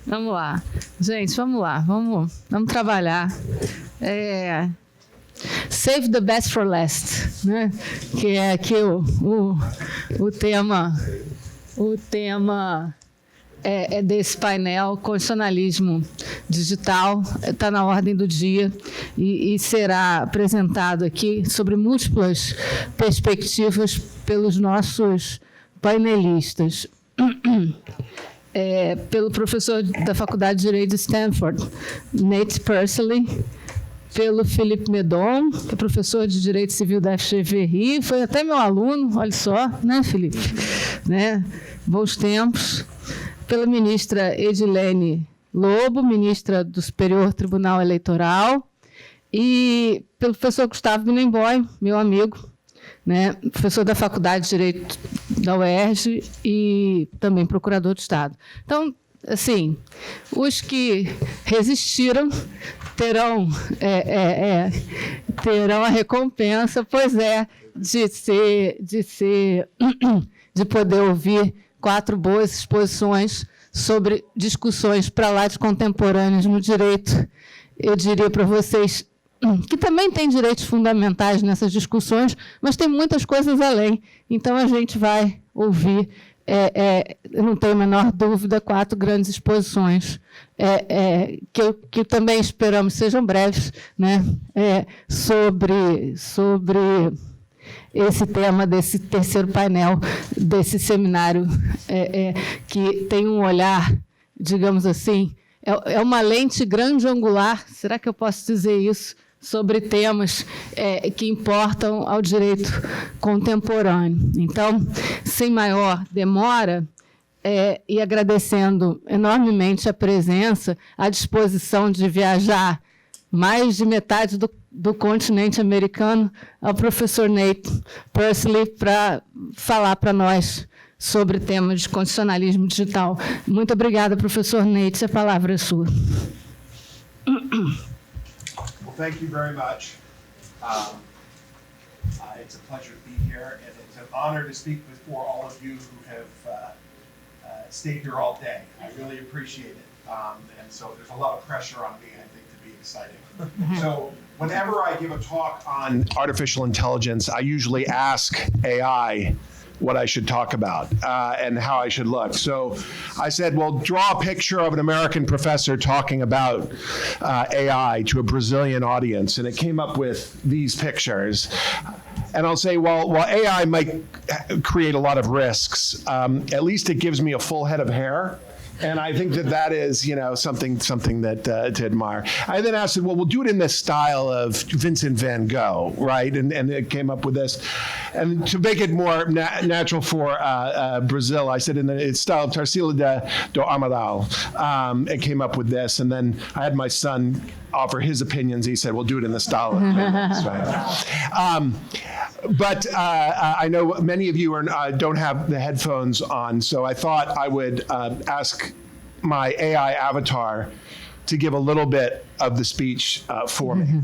Vamos lá. Gente, vamos lá. Vamos trabalhar. Save the best for last, né? Que é aqui o tema desse painel, constitucionalismo digital, está na ordem do dia e será apresentado aqui sobre múltiplas perspectivas pelos nossos painelistas. Pelo professor da Faculdade de Direito de Stanford, Nate Persily, pelo Philippe Medon, que é professor de Direito Civil da FGV, foi até meu aluno, olha só, né, Felipe? Né? Bons tempos. Pela ministra Edilene Lobo, ministra do Superior Tribunal Eleitoral, e pelo professor Gustavo Binemboy, meu amigo, né, professor da Faculdade de Direito da UERJ e também procurador do Estado. Então, assim, os que resistiram terão a recompensa, pois de poder ouvir 4 boas exposições sobre discussões para lá de contemporâneas no direito. Eu diria para vocês que também tem direitos fundamentais nessas discussões, mas tem muitas coisas além. Então, a gente vai ouvir, não tenho a menor dúvida, 4 grandes exposições, que também esperamos sejam breves, né, sobre esse tema desse terceiro painel, desse seminário, que tem um olhar, digamos assim, é uma lente grande angular, será que eu posso dizer isso, sobre temas que importam ao direito contemporâneo. Então, sem maior demora, e agradecendo enormemente a presença, a disposição de viajar mais de metade do continente americano, ao professor Nate Persily para falar para nós sobre temas de constitucionalismo digital. Muito obrigada, professor Nate. A palavra é sua. Well, thank you very much. It's a pleasure to be here, and it's an honor to speak before all of you who have stayed here all day. I really appreciate it. And so there's a lot of pressure on me, I think, to be exciting. So whenever I give a talk on artificial intelligence, I usually ask AI what I should talk about and how I should look. So I said, well, draw a picture of an American professor talking about AI to a Brazilian audience. And it came up with these pictures. And I'll say, well, while AI might create a lot of risks, at least it gives me a full head of hair. And I think that is, something that to admire. I then asked, well, we'll do it in the style of Vincent van Gogh, right? And it came up with this. And to make it more natural for Brazil, I said in the style of Tarsila do Amaral. It came up with this. And then I had my son offer his opinions. He said, we'll do it in the style of this, right? But I know many of you don't have the headphones on, so I thought I would ask my AI avatar to give a little bit of the speech for me.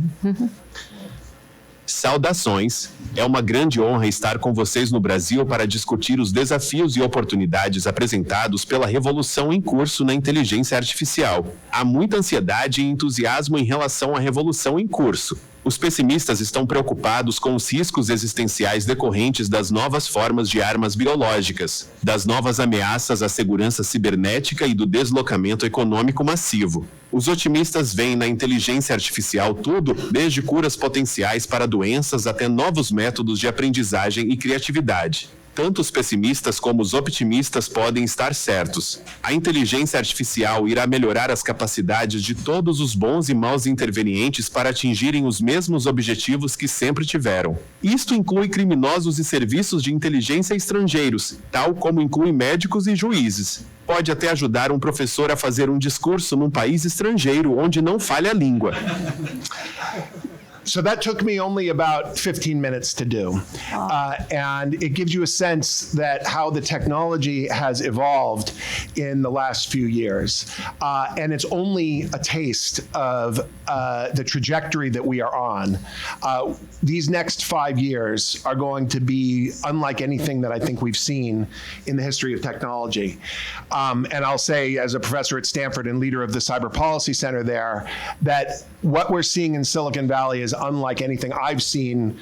Saudações! É uma grande honra estar com vocês no Brasil para discutir os desafios e oportunidades apresentados pela revolução em curso na inteligência artificial. Há muita ansiedade e entusiasmo em relação à revolução em curso. Os pessimistas estão preocupados com os riscos existenciais decorrentes das novas formas de armas biológicas, das novas ameaças à segurança cibernética e do deslocamento econômico massivo. Os otimistas veem na inteligência artificial tudo, desde curas potenciais para doenças até novos métodos de aprendizagem e criatividade. Tanto os pessimistas como os otimistas podem estar certos. A inteligência artificial irá melhorar as capacidades de todos os bons e maus intervenientes para atingirem os mesmos objetivos que sempre tiveram. Isto inclui criminosos e serviços de inteligência estrangeiros, tal como inclui médicos e juízes. Pode até ajudar um professor a fazer um discurso num país estrangeiro onde não falha a língua. So that took me only about 15 minutes to do. And it gives you a sense that how the technology has evolved in the last few years. And it's only a taste of the trajectory that we are on. These next 5 years are going to be unlike anything that I think we've seen in the history of technology. And I'll say, as a professor at Stanford and leader of the Cyber Policy Center there, that what we're seeing in Silicon Valley is unlike anything I've seen,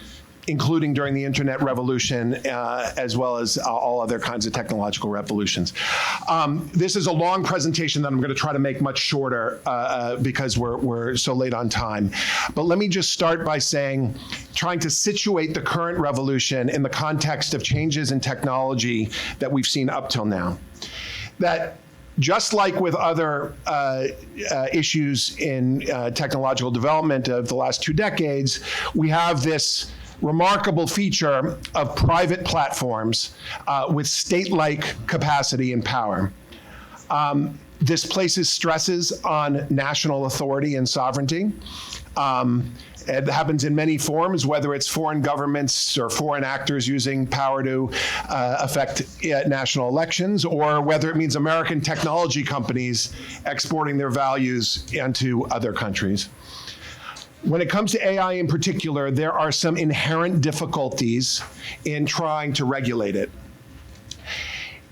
including during the internet revolution, as well as all other kinds of technological revolutions. This is a long presentation that I'm going to try to make much shorter because we're so late on time. But let me just start by saying, trying to situate the current revolution in the context of changes in technology that we've seen up till now. That just like with other issues in technological development of the last 2 decades, we have this remarkable feature of private platforms with state-like capacity and power. This places stresses on national authority and sovereignty. It happens in many forms, whether it's foreign governments or foreign actors using power to affect national elections, or whether it means American technology companies exporting their values into other countries. When it comes to AI in particular, there are some inherent difficulties in trying to regulate it.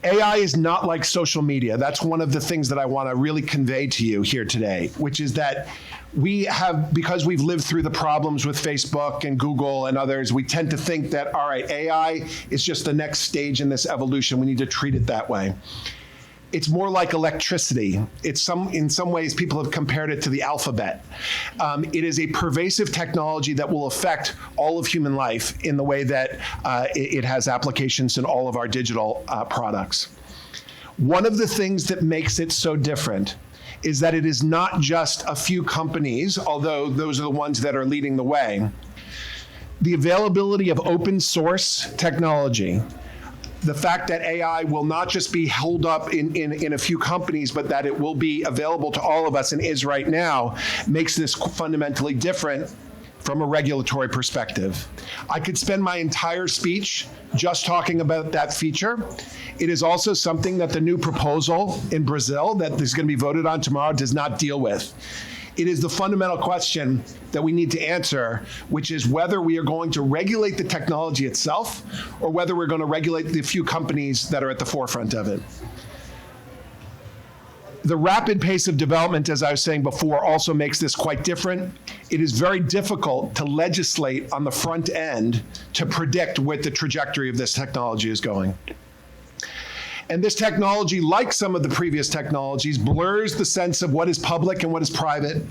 AI is not like social media. That's one of the things that I want to really convey to you here today, which is that we have, because we've lived through the problems with Facebook and Google and others, we tend to think that, all right, AI is just the next stage in this evolution. We need to treat it that way. It's more like electricity. In some ways, people have compared it to the alphabet. It is a pervasive technology that will affect all of human life in the way that it has applications in all of our digital products. One of the things that makes it so different is that it is not just a few companies, although those are the ones that are leading the way. The availability of open source technology, the fact that AI will not just be held up in a few companies, but that it will be available to all of us and is right now, makes this fundamentally different from a regulatory perspective. I could spend my entire speech just talking about that feature. It is also something that the new proposal in Brazil that is going to be voted on tomorrow does not deal with. It is the fundamental question that we need to answer, which is whether we are going to regulate the technology itself or whether we're going to regulate the few companies that are at the forefront of it. The rapid pace of development, as I was saying before, also makes this quite different. It is very difficult to legislate on the front end to predict what the trajectory of this technology is going. And this technology, like some of the previous technologies, blurs the sense of what is public and what is private,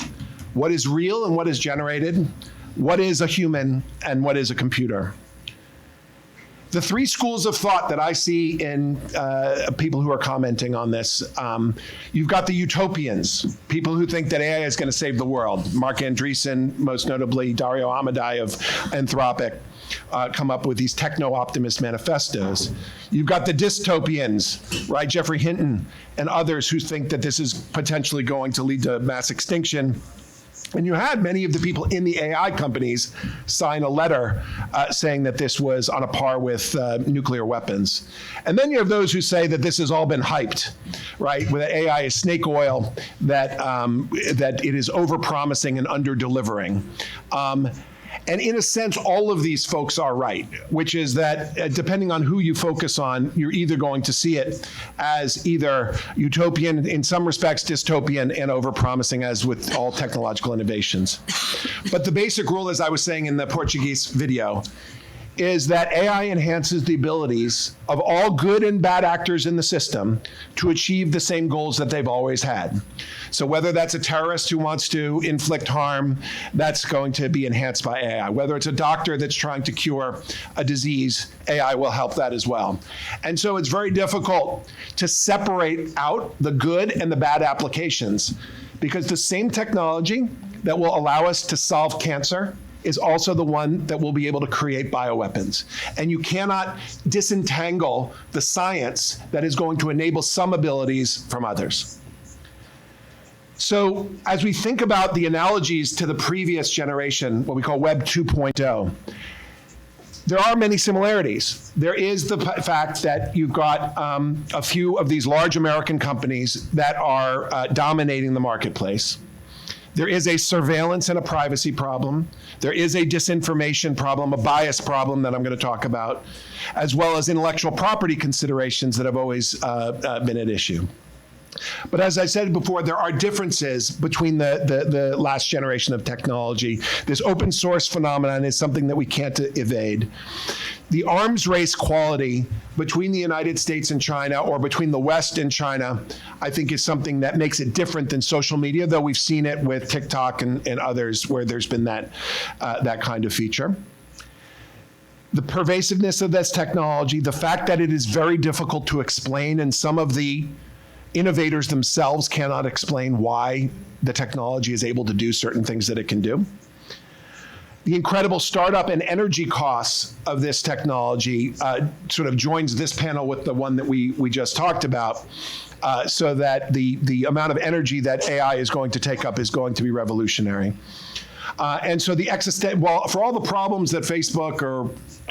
what is real and what is generated, what is a human and what is a computer. The 3 schools of thought that I see in people who are commenting on this, you've got the utopians, people who think that AI is going to save the world. Mark Andreessen, most notably Dario Amodei of Anthropic, come up with these techno-optimist manifestos. You've got the dystopians, right? Geoffrey Hinton and others who think that this is potentially going to lead to mass extinction. And you had many of the people in the AI companies sign a letter saying that this was on a par with nuclear weapons. And then you have those who say that this has all been hyped, right? That AI is snake oil, that it is over-promising and under-delivering. And in a sense, all of these folks are right, which is that depending on who you focus on, you're either going to see it as either utopian, in some respects dystopian, and overpromising, as with all technological innovations. But the basic rule, as I was saying in the Portuguese video, is that AI enhances the abilities of all good and bad actors in the system to achieve the same goals that they've always had. So whether that's a terrorist who wants to inflict harm, that's going to be enhanced by AI. Whether it's a doctor that's trying to cure a disease, AI will help that as well. And so it's very difficult to separate out the good and the bad applications, because the same technology that will allow us to solve cancer is also the one that will be able to create bioweapons. And you cannot disentangle the science that is going to enable some abilities from others. So as we think about the analogies to the previous generation, what we call Web 2.0, there are many similarities. There is the fact that you've got a few of these large American companies that are dominating the marketplace. There is a surveillance and a privacy problem. There is a disinformation problem, a bias problem that I'm going to talk about, as well as intellectual property considerations that have always been at issue. But as I said before, there are differences between the last generation of technology. This open source phenomenon is something that we can't evade. The arms race quality between the United States and China, or between the West and China, I think is something that makes it different than social media, though we've seen it with TikTok and others where there's been that kind of feature. The pervasiveness of this technology, the fact that it is very difficult to explain, and some of the innovators themselves cannot explain why the technology is able to do certain things that it can do. The incredible startup and energy costs of this technology sort of joins this panel with the one that we just talked about, so that the amount of energy that AI is going to take up is going to be revolutionary. And so for all the problems that Facebook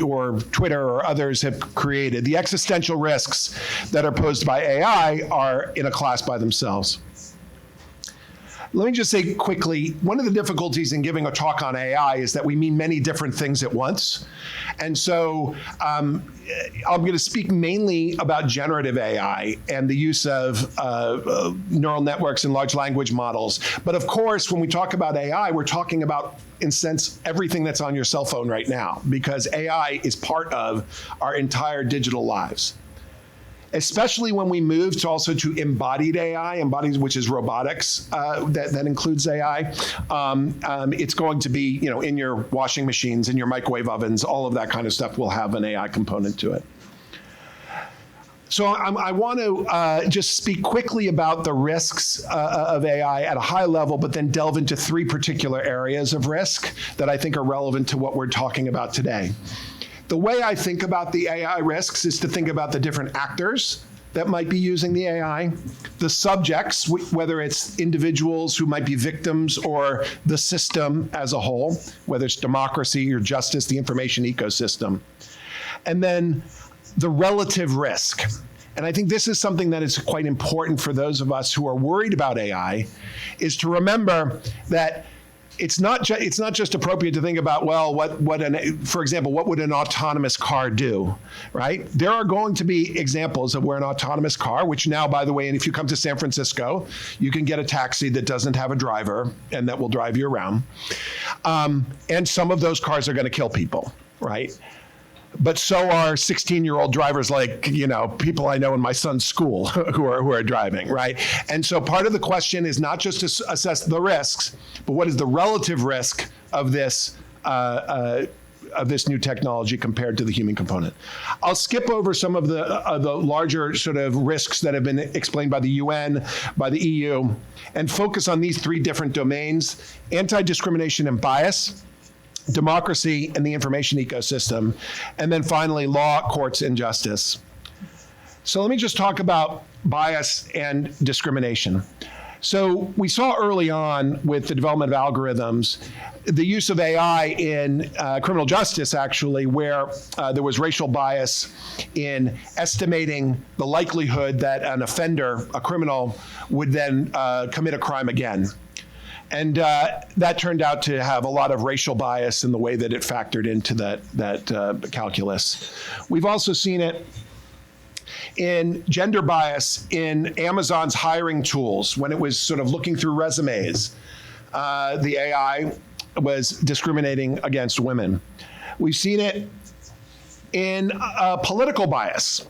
or Twitter or others have created, the existential risks that are posed by AI are in a class by themselves. Let me just say quickly, one of the difficulties in giving a talk on AI is that we mean many different things at once. And so I'm going to speak mainly about generative AI and the use of neural networks and large language models. But of course, when we talk about AI, we're talking about, in a sense, everything that's on your cell phone right now, because AI is part of our entire digital lives. Especially when we move to embodied AI, which is robotics, that includes AI. It's going to be, in your washing machines, in your microwave ovens, all of that kind of stuff will have an AI component to it. So I want to just speak quickly about the risks of AI at a high level, but then delve into three particular areas of risk that I think are relevant to what we're talking about today. The way I think about the AI risks is to think about the different actors that might be using the AI, the subjects, whether it's individuals who might be victims or the system as a whole, whether it's democracy or justice, the information ecosystem, and then the relative risk. And I think this is something that is quite important for those of us who are worried about AI, is to remember that it's not just appropriate to think about, well, for example, what would an autonomous car do, right? There are going to be examples of where an autonomous car, which now, by the way, and if you come to San Francisco, you can get a taxi that doesn't have a driver and that will drive you around. And some of those cars are going to kill people, right? But so are 16-year-old drivers, like, people I know in my son's school who are driving, right? And so part of the question is not just to assess the risks, but what is the relative risk of this new technology compared to the human component. I'll skip over some of the larger sort of risks that have been explained by the UN, by the EU, and focus on these three different domains: anti-discrimination and bias, democracy and the information ecosystem, and then finally, law, courts, and justice. So let me just talk about bias and discrimination. So we saw early on with the development of algorithms, the use of AI in criminal justice, actually, where there was racial bias in estimating the likelihood that an offender, a criminal, would then commit a crime again. And that turned out to have a lot of racial bias in the way that it factored into that calculus. We've also seen it in gender bias in Amazon's hiring tools. When it was sort of looking through resumes, the AI was discriminating against women. We've seen it in political bias,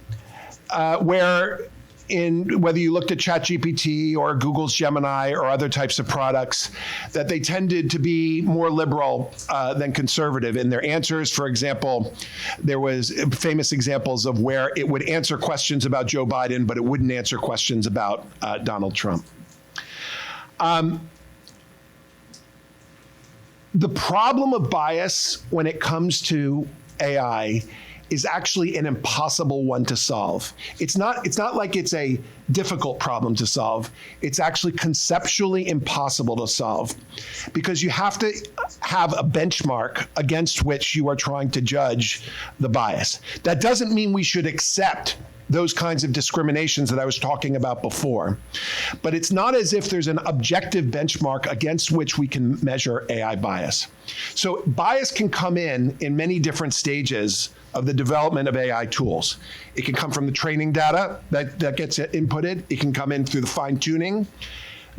where whether you looked at ChatGPT or Google's Gemini or other types of products, that they tended to be more liberal than conservative in their answers. For example, there was famous examples of where it would answer questions about Joe Biden, but it wouldn't answer questions about Donald Trump. The problem of bias when it comes to AI is actually an impossible one to solve. It's not like it's a difficult problem to solve. It's actually conceptually impossible to solve because you have to have a benchmark against which you are trying to judge the bias. That doesn't mean we should accept those kinds of discriminations that I was talking about before. But it's not as if there's an objective benchmark against which we can measure AI bias. So bias can come in many different stages of the development of AI tools. It can come from the training data that gets inputted. It can come in through the fine-tuning,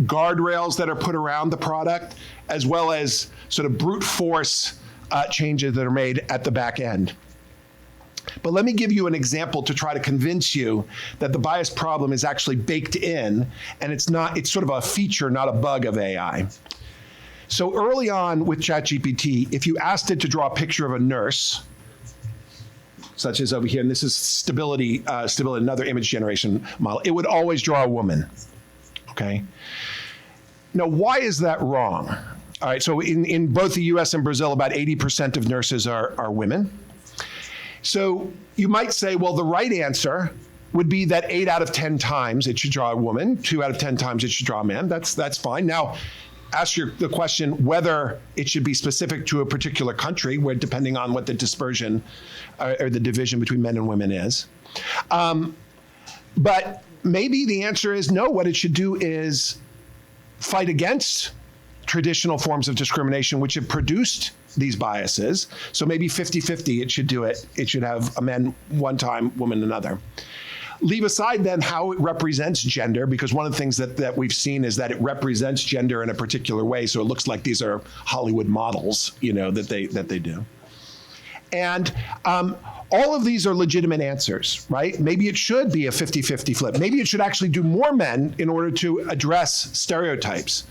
guardrails that are put around the product, as well as sort of brute force changes that are made at the back end. But let me give you an example to try to convince you that the bias problem is actually baked in, and it's sort of a feature, not a bug of AI. So early on with ChatGPT, if you asked it to draw a picture of a nurse, such as over here, and this is stability, another image generation model, it would always draw a woman, okay? Now, why is that wrong? All right, so in both the US and Brazil, about 80% of nurses are women. So you might say, well, the right answer would be that 8 out of 10 times it should draw a woman, 2 out of 10 times it should draw a man. That's fine. Now, ask the question whether it should be specific to a particular country, where depending on what the dispersion or the division between men and women is. But maybe the answer is no. What it should do is fight against traditional forms of discrimination which have produced these biases. So maybe 50-50, it should do it. It should have a man one time, woman another. Leave aside then how it represents gender, because one of the things that we've seen is that it represents gender in a particular way. So it looks like these are Hollywood models, that they do. And all of these are legitimate answers, right? Maybe it should be a 50-50 flip. Maybe it should actually do more men in order to address stereotypes.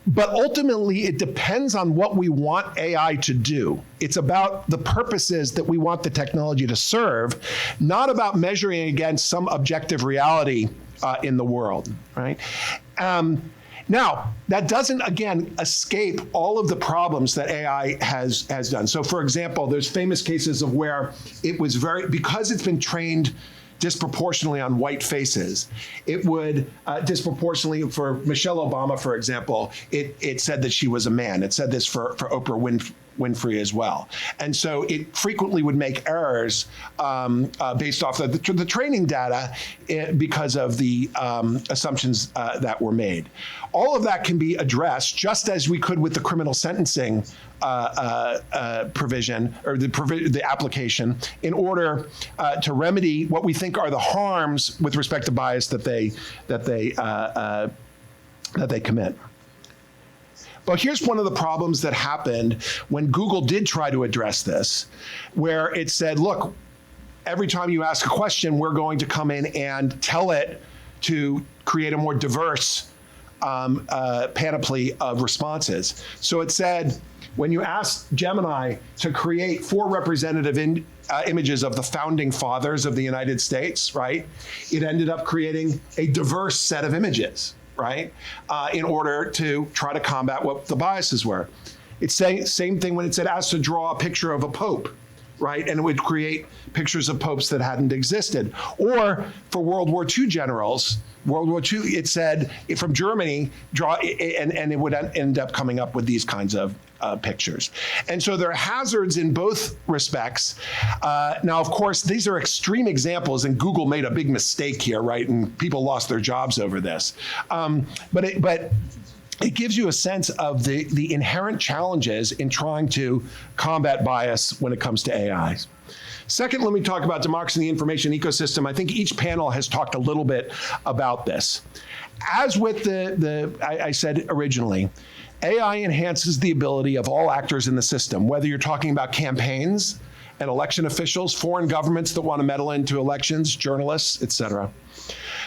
But ultimately, it depends on what we want AI to do. It's about the purposes that we want the technology to serve, not about measuring against some objective reality in the world, right? Now, that doesn't, again, escape all of the problems that AI has done. So, for example, there's famous cases of where it was because it's been trained disproportionately on white faces. It would disproportionately, for Michelle Obama, for example, it said that she was a man. It said this for Oprah Winfrey as well. And so it frequently would make errors based off of the training data because of the assumptions that were made. All of that can be addressed just as we could with the criminal sentencing provision or the application in order to remedy what we think are the harms with respect to bias that they commit. But here's one of the problems that happened when Google did try to address this, where it said, look, every time you ask a question, we're going to come in and tell it to create a more diverse panoply of responses. So it said, when you ask Gemini to create 4 representative images of the founding fathers of the United States, right, it ended up creating a diverse set of images, right, in order to try to combat what the biases were. It's saying same thing when it said asked to draw a picture of a pope, right, and it would create pictures of popes that hadn't existed. Or for World War II generals, World War II, it said from Germany, draw, and it would end up coming up with these kinds of pictures. And so there are hazards in both respects. Now, of course, these are extreme examples, and Google made a big mistake here, right? And people lost their jobs over this. But it gives you a sense of the inherent challenges in trying to combat bias when it comes to AI. Second, let me talk about democracy in the information ecosystem. I think each panel has talked a little bit about this. As with I said originally, AI enhances the ability of all actors in the system, whether you're talking about campaigns and election officials, foreign governments that want to meddle into elections, journalists, et cetera.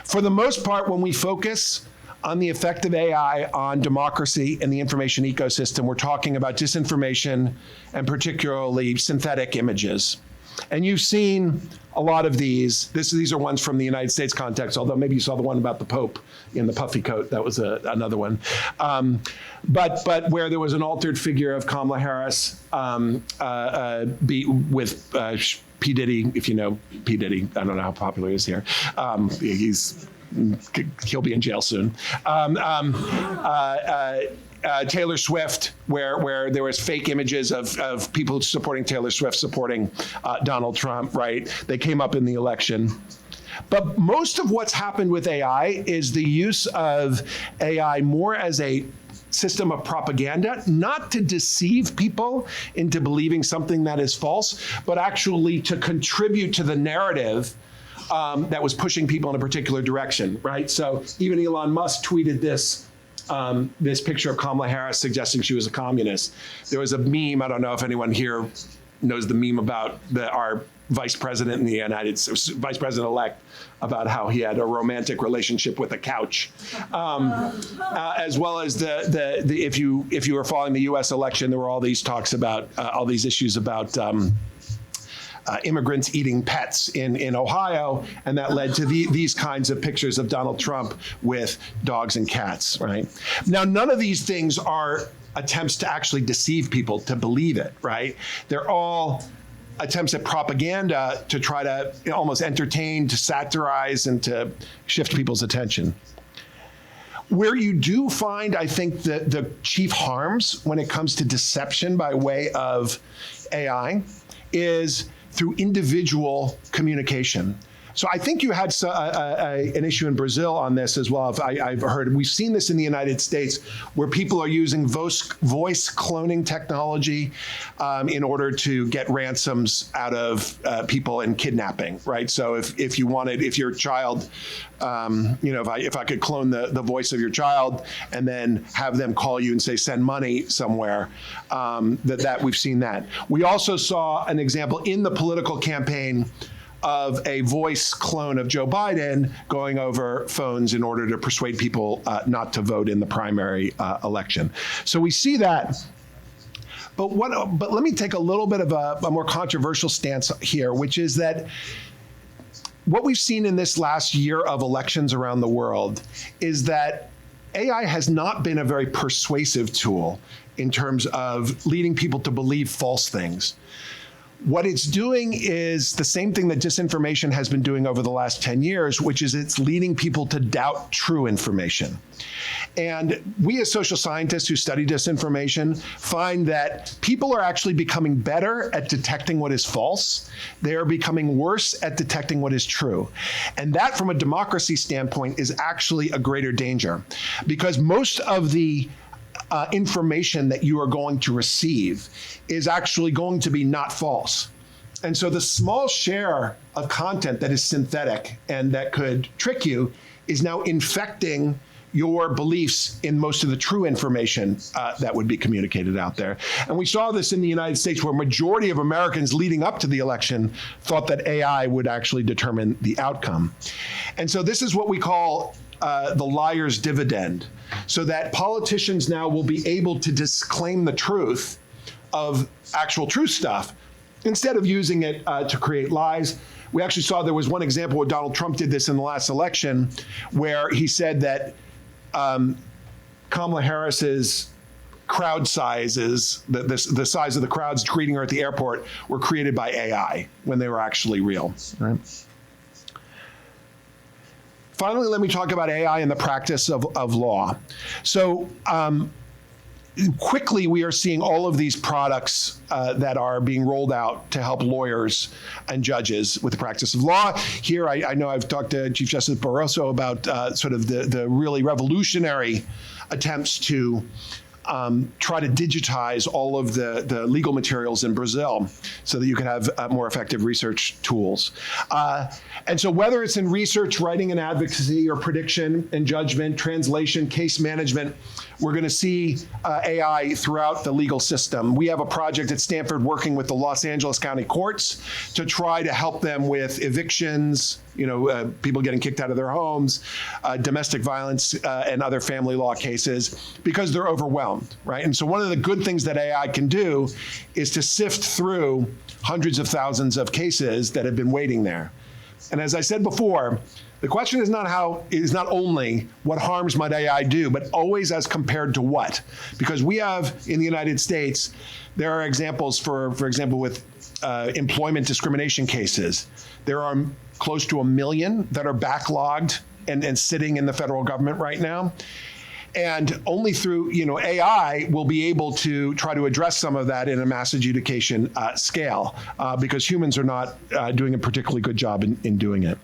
For the most part, when we focus on the effect of AI on democracy and the information ecosystem, we're talking about disinformation and particularly synthetic images. And you've seen a lot of these. These are ones from the United States context, although maybe you saw the one about the Pope in the puffy coat. That was another one. But where there was an altered figure of Kamala Harris with P. Diddy, if you know P. Diddy. I don't know how popular he is here. He'll be in jail soon. Taylor Swift, where there was fake images of people supporting Taylor Swift supporting Donald Trump, right? They came up in the election. But most of what's happened with AI is the use of AI more as a system of propaganda, not to deceive people into believing something that is false, but actually to contribute to the narrative that was pushing people in a particular direction, right? So even Elon Musk tweeted this picture of Kamala Harris suggesting she was a communist. There was a meme, I don't know if anyone here knows the meme about our vice president in the United States, vice president-elect, about how he had a romantic relationship with a couch, as well as if you were following the U.S. election, there were all these talks about all these issues about immigrants eating pets in Ohio, and that led to these kinds of pictures of Donald Trump with dogs and cats, right? Now, none of these things are attempts to actually deceive people to believe it, right? They're all attempts at propaganda to try to almost entertain, to satirize, and to shift people's attention. Where you do find, I think, the chief harms when it comes to deception by way of AI is through individual communication. So I think you had an issue in Brazil on this as well. I've heard, we've seen this in the United States where people are using voice cloning technology in order to get ransoms out of people in kidnapping, right? So if your child, if I could clone the voice of your child and then have them call you and say, send money somewhere, that we've seen that. We also saw an example in the political campaign of a voice clone of Joe Biden going over phones in order to persuade people not to vote in the primary election. So we see that. But let me take a little bit of a more controversial stance here, which is that what we've seen in this last year of elections around the world is that AI has not been a very persuasive tool in terms of leading people to believe false things. What it's doing is the same thing that disinformation has been doing over the last 10 years, which is it's leading people to doubt true information. And we as social scientists who study disinformation find that people are actually becoming better at detecting what is false. They are becoming worse at detecting what is true. And that, from a democracy standpoint, is actually a greater danger, because most of the information that you are going to receive is actually going to be not false. And so the small share of content that is synthetic and that could trick you is now infecting your beliefs in most of the true information that would be communicated out there. And we saw this in the United States, where a majority of Americans leading up to the election thought that AI would actually determine the outcome. And so this is what we call the liar's dividend, so that politicians now will be able to disclaim the truth of actual true stuff instead of using it to create lies. We actually saw there was one example where Donald Trump did this in the last election, where he said that Kamala Harris's crowd sizes, the size of the crowds greeting her at the airport, were created by AI when they were actually real. Right? Finally, let me talk about AI in the practice of law. So quickly, we are seeing all of these products that are being rolled out to help lawyers and judges with the practice of law. Here, I know I've talked to Chief Justice Barroso about sort of the really revolutionary attempts to try to digitize all of the legal materials in Brazil so that you can have more effective research tools. And so whether it's in research, writing and advocacy, or prediction and judgment, translation, case management, we're going to see AI throughout the legal system. We have a project at Stanford working with the Los Angeles County courts to try to help them with evictions, people getting kicked out of their homes, domestic violence, and other family law cases, because they're overwhelmed, right? And so one of the good things that AI can do is to sift through hundreds of thousands of cases that have been waiting there. And as I said before, the question is not only what harms might AI do, but always as compared to what. Because we have, in the United States, there are examples, for example, with employment discrimination cases. There are close to 1 million that are backlogged and sitting in the federal government right now. And only through AI will be able to try to address some of that in a mass adjudication scale, because humans are not doing a particularly good job in doing it.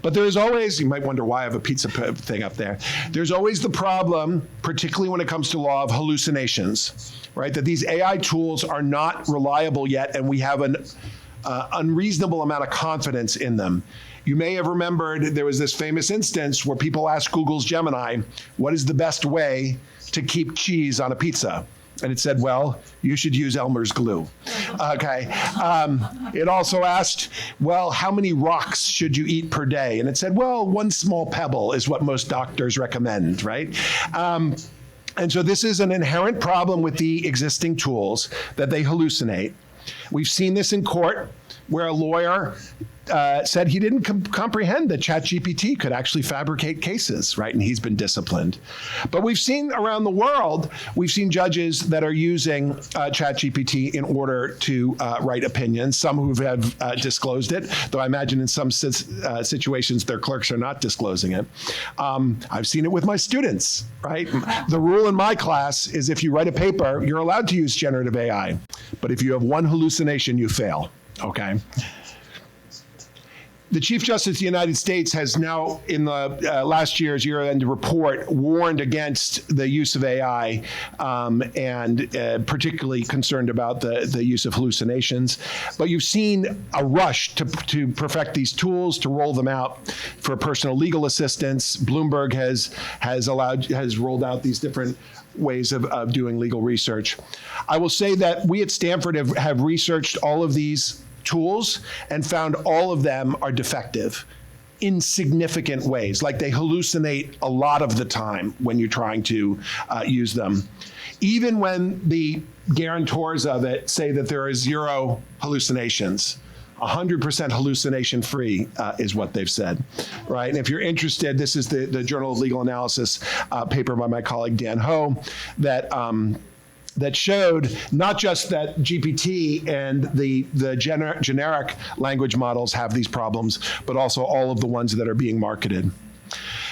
But there is always, you might wonder why I have a pizza thing up there. There's always the problem, particularly when it comes to law, of hallucinations, right? That these AI tools are not reliable yet, and we have an unreasonable amount of confidence in them. You may have remembered there was this famous instance where people asked Google's Gemini, what is the best way to keep cheese on a pizza? And it said, well, you should use Elmer's glue. Okay. It also asked, well, how many rocks should you eat per day? And it said, well, 1 small pebble is what most doctors recommend, right? And so this is an inherent problem with the existing tools, that they hallucinate. We've seen this in court, where a lawyer said he didn't comprehend that ChatGPT could actually fabricate cases, right? And he's been disciplined. But we've seen around the world, we've seen judges that are using ChatGPT in order to write opinions, some who have disclosed it, though I imagine in some situations their clerks are not disclosing it. I've seen it with my students, right? The rule in my class is if you write a paper, you're allowed to use generative AI. But if you have one hallucination, you fail, okay? The Chief Justice of the United States has now, in the last year's year-end report, warned against the use of AI, and particularly concerned about the use of hallucinations. But you've seen a rush to perfect these tools, to roll them out for personal legal assistance. Bloomberg has rolled out these different ways of doing legal research. I will say that we at Stanford have researched all of these tools and found all of them are defective in significant ways. Like, they hallucinate a lot of the time when you're trying to use them. Even when the guarantors of it say that there are 0 hallucinations, 100% hallucination free is what they've said, right? And if you're interested, this is the Journal of Legal Analysis paper by my colleague Dan Ho that showed not just that GPT and the generic language models have these problems, but also all of the ones that are being marketed.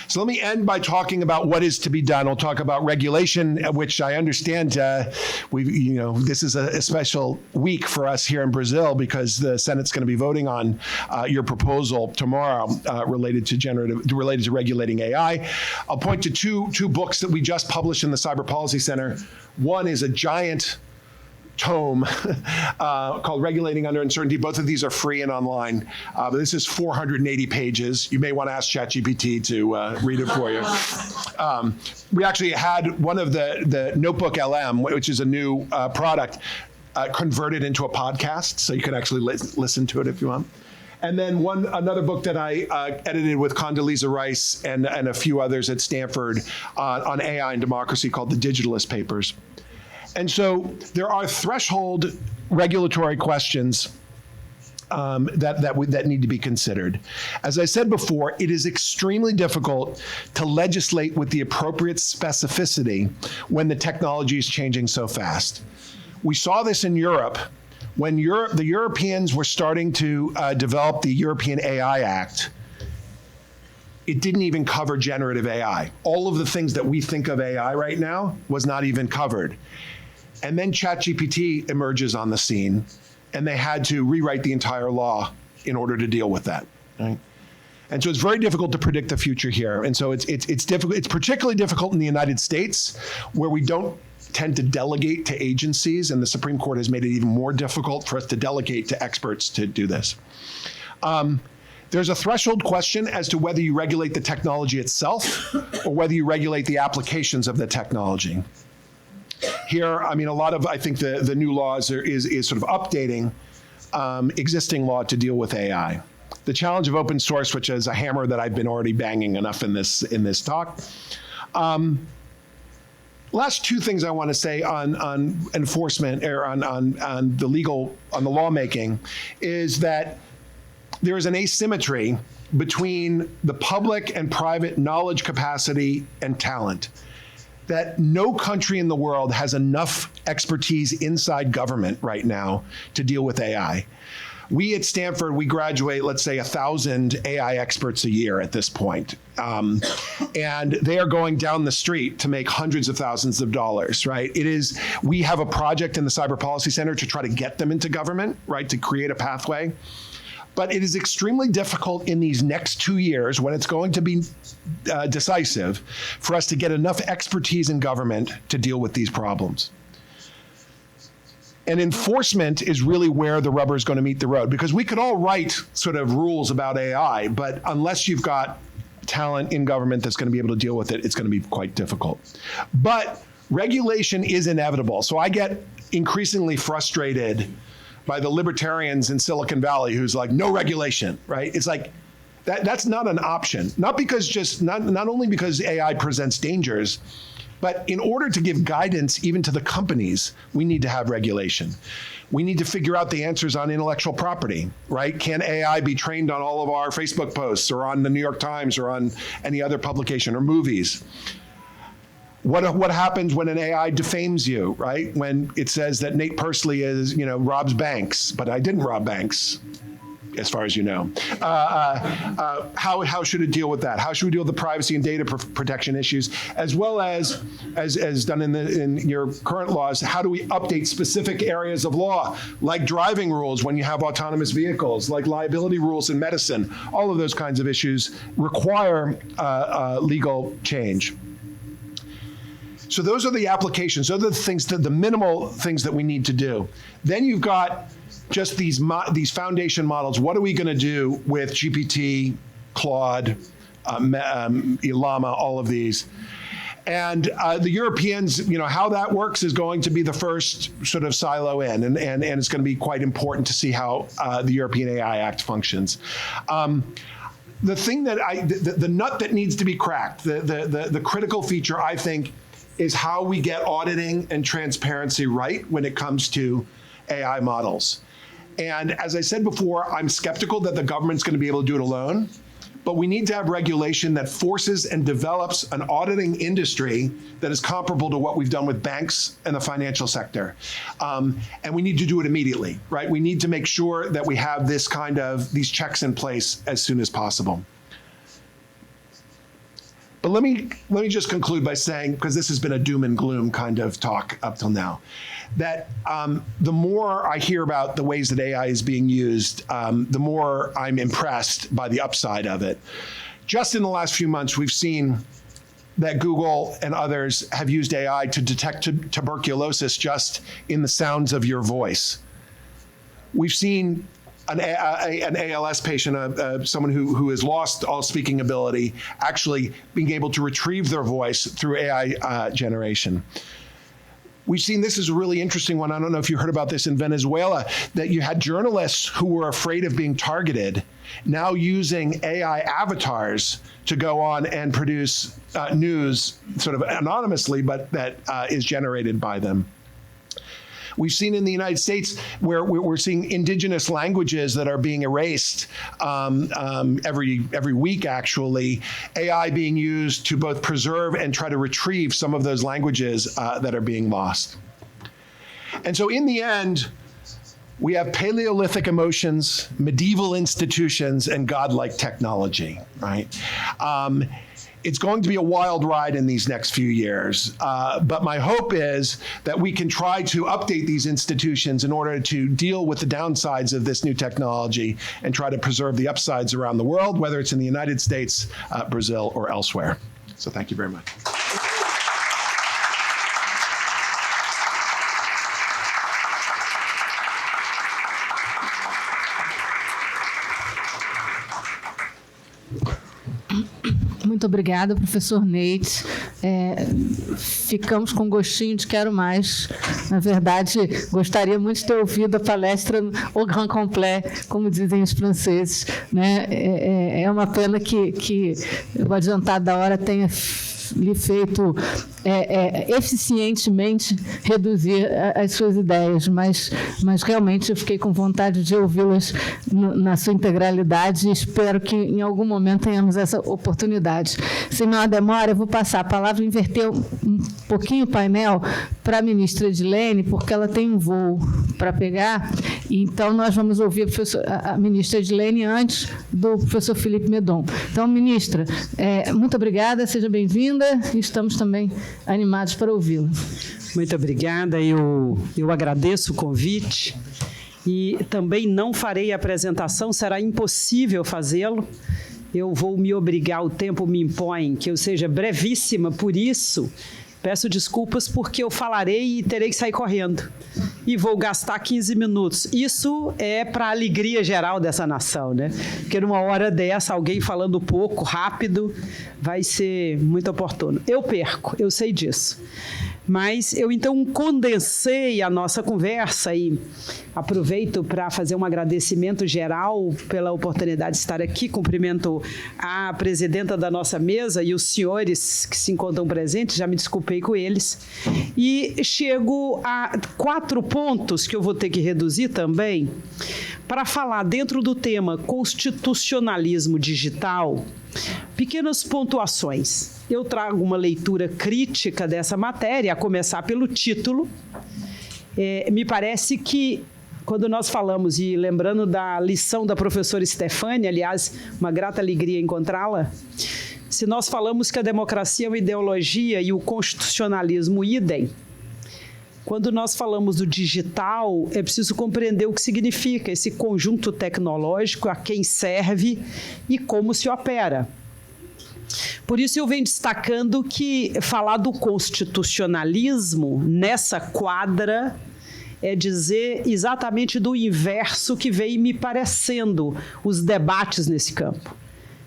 So let me end by talking about what is to be done. I'll talk about regulation, which I understand this is a special week for us here in Brazil, because the Senate's going to be voting on your proposal tomorrow related to regulating AI. I'll point to two books that we just published in the Cyber Policy Center. One is a giant tome called Regulating Under Uncertainty. Both of these are free and online. But this is 480 pages. You may want to ask ChatGPT to read it for you. We actually had one of the Notebook LM, which is a new product, converted into a podcast, so you can actually listen to it if you want. And then another book that I edited with Condoleezza Rice and a few others at Stanford on AI and democracy, called the Digitalist Papers. And so there are threshold regulatory questions that need to be considered. As I said before, it is extremely difficult to legislate with the appropriate specificity when the technology is changing so fast. We saw this in Europe when the Europeans were starting to develop the European AI Act. It didn't even cover generative AI. All of the things that we think of AI right now was not even covered. And then ChatGPT emerges on the scene, and they had to rewrite the entire law in order to deal with that, right? And so it's very difficult to predict the future here. And so it's difficult. It's particularly difficult in the United States, where we don't tend to delegate to agencies, and the Supreme Court has made it even more difficult for us to delegate to experts to do this. There's a threshold question as to whether you regulate the technology itself or whether you regulate the applications of the technology. Here, I mean, I think the new laws is sort of updating existing law to deal with AI. The challenge of open source, which is a hammer that I've been already banging enough in this talk. Last two things I want to say on enforcement or on the lawmaking is that there is an asymmetry between the public and private knowledge capacity and talent. That no country in the world has enough expertise inside government right now to deal with AI. We at Stanford, we graduate, let's say, 1,000 AI experts a year at this point. And they are going down the street to make hundreds of thousands of dollars, right? We have a project in the Cyber Policy Center to try to get them into government, right, to create a pathway. But it is extremely difficult in these next 2 years, when it's going to be decisive, for us to get enough expertise in government to deal with these problems. And enforcement is really where the rubber is going to meet the road, because we could all write sort of rules about AI, but unless you've got talent in government that's going to be able to deal with it, it's going to be quite difficult. But regulation is inevitable. So I get increasingly frustrated by the libertarians in Silicon Valley who's like, no regulation, right? It's like, that's not an option. Not only because AI presents dangers, but in order to give guidance even to the companies, we need to have regulation. We need to figure out the answers on intellectual property, right? Can AI be trained on all of our Facebook posts or on the New York Times or on any other publication or movies? What happens when an AI defames you, right? When it says that Nate Pursley robs banks, but I didn't rob banks, as far as you know. How should it deal with that? How should we deal with the privacy and data protection issues, as well as done in your current laws? How do we update specific areas of law, like driving rules when you have autonomous vehicles, like liability rules in medicine? All of those kinds of issues require legal change. So those are the applications. Those are the things, the minimal things that we need to do. Then you've got just these foundation models. What are we going to do with GPT, Claude, Llama, all of these? And the Europeans, how that works is going to be the first sort of silo in, and it's going to be quite important to see how the European AI Act functions. The thing that the nut that needs to be cracked, the critical feature, I think, is how we get auditing and transparency right when it comes to AI models. And as I said before, I'm skeptical that the government's going to be able to do it alone, but we need to have regulation that forces and develops an auditing industry that is comparable to what we've done with banks and the financial sector. And we need to do it immediately, right? We need to make sure that we have these checks in place as soon as possible. But let me just conclude by saying, because this has been a doom and gloom kind of talk up till now, that the more I hear about the ways that AI is being used, the more I'm impressed by the upside of it. Just in the last few months, we've seen that Google and others have used AI to detect tuberculosis just in the sounds of your voice. We've seen an ALS patient, someone who has lost all speaking ability, actually being able to retrieve their voice through AI generation. We've seen, this is a really interesting one, I don't know if you heard about this in Venezuela, that you had journalists who were afraid of being targeted now using AI avatars to go on and produce news sort of anonymously, but that is generated by them. We've seen in the United States where we're seeing indigenous languages that are being erased every week, actually, AI being used to both preserve and try to retrieve some of those languages that are being lost. And so in the end, we have Paleolithic emotions, medieval institutions, and godlike technology, right? It's going to be a wild ride in these next few years, but my hope is that we can try to update these institutions in order to deal with the downsides of this new technology and try to preserve the upsides around the world, whether it's in the United States, Brazil, or elsewhere. So thank you very much. Muito obrigada, professor Nate. Ficamos com gostinho de quero mais. Na verdade, gostaria muito de ter ouvido a palestra au grand complet, como dizem os franceses, né? É uma pena que o adiantado da hora tenha lhe feito eficientemente reduzir as suas ideias, mas realmente eu fiquei com vontade de ouvi-las na sua integralidade e espero que em algum momento tenhamos essa oportunidade. Sem maior demora, eu vou passar a palavra, inverter um pouquinho o painel para a ministra Edilene, porque ela tem um voo para pegar, então nós vamos ouvir a ministra Edilene antes do professor Felipe Medon. Então, ministra, muito obrigada, seja bem-vinda, e estamos também animados para ouvi-la. Muito obrigada, eu agradeço o convite e também não farei a apresentação, será impossível fazê-lo. Eu vou me obrigar, o tempo me impõe que eu seja brevíssima, por isso peço desculpas porque eu falarei e terei que sair correndo. E vou gastar 15 minutos. Isso é para a alegria geral dessa nação, né? Porque numa hora dessa, alguém falando pouco, rápido, vai ser muito oportuno. Eu perco, eu sei disso. Mas eu, então, condensei a nossa conversa e aproveito para fazer um agradecimento geral pela oportunidade de estar aqui. Cumprimento a presidenta da nossa mesa e os senhores que se encontram presentes, já me desculpei com eles. E chego a 4 pontos que eu vou ter que reduzir também para falar dentro do tema constitucionalismo digital, pequenas pontuações. Eu trago uma leitura crítica dessa matéria, a começar pelo título. Me parece que, quando nós falamos, e lembrando da lição da professora Stefânia, aliás, uma grata alegria encontrá-la, se nós falamos que a democracia é uma ideologia e o constitucionalismo idem, quando nós falamos do digital, é preciso compreender o que significa esse conjunto tecnológico, a quem serve e como se opera. Por isso eu venho destacando que falar do constitucionalismo nessa quadra é dizer exatamente do inverso que vem me parecendo os debates nesse campo.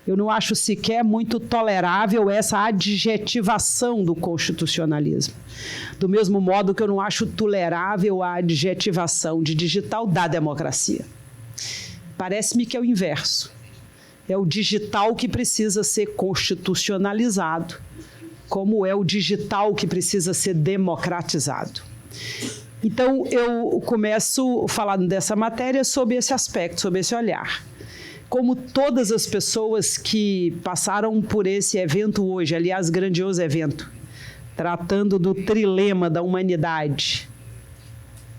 Eu não acho sequer muito tolerável essa adjetivação do constitucionalismo. Do mesmo modo que eu não acho tolerável a adjetivação de digital da democracia. Parece-me que é o inverso. É o digital que precisa ser constitucionalizado, como é o digital que precisa ser democratizado. Então, eu começo falando dessa matéria sob esse aspecto, sob esse olhar. Como todas as pessoas que passaram por esse evento hoje, aliás, grandioso evento, tratando do trilema da humanidade,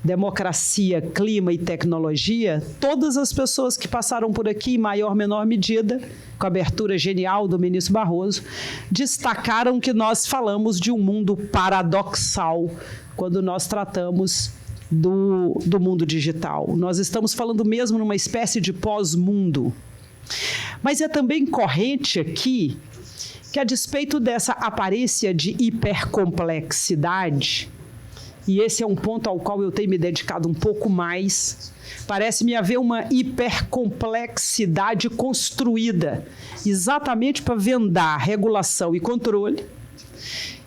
democracia, clima e tecnologia, todas as pessoas que passaram por aqui, em maior ou menor medida, com a abertura genial do ministro Barroso, destacaram que nós falamos de um mundo paradoxal quando nós tratamos do mundo digital. Nós estamos falando mesmo numa espécie de pós-mundo. Mas é também corrente aqui que, a despeito dessa aparência de hipercomplexidade, e esse é um ponto ao qual eu tenho me dedicado um pouco mais, parece-me haver uma hipercomplexidade construída, exatamente para vendar regulação e controle.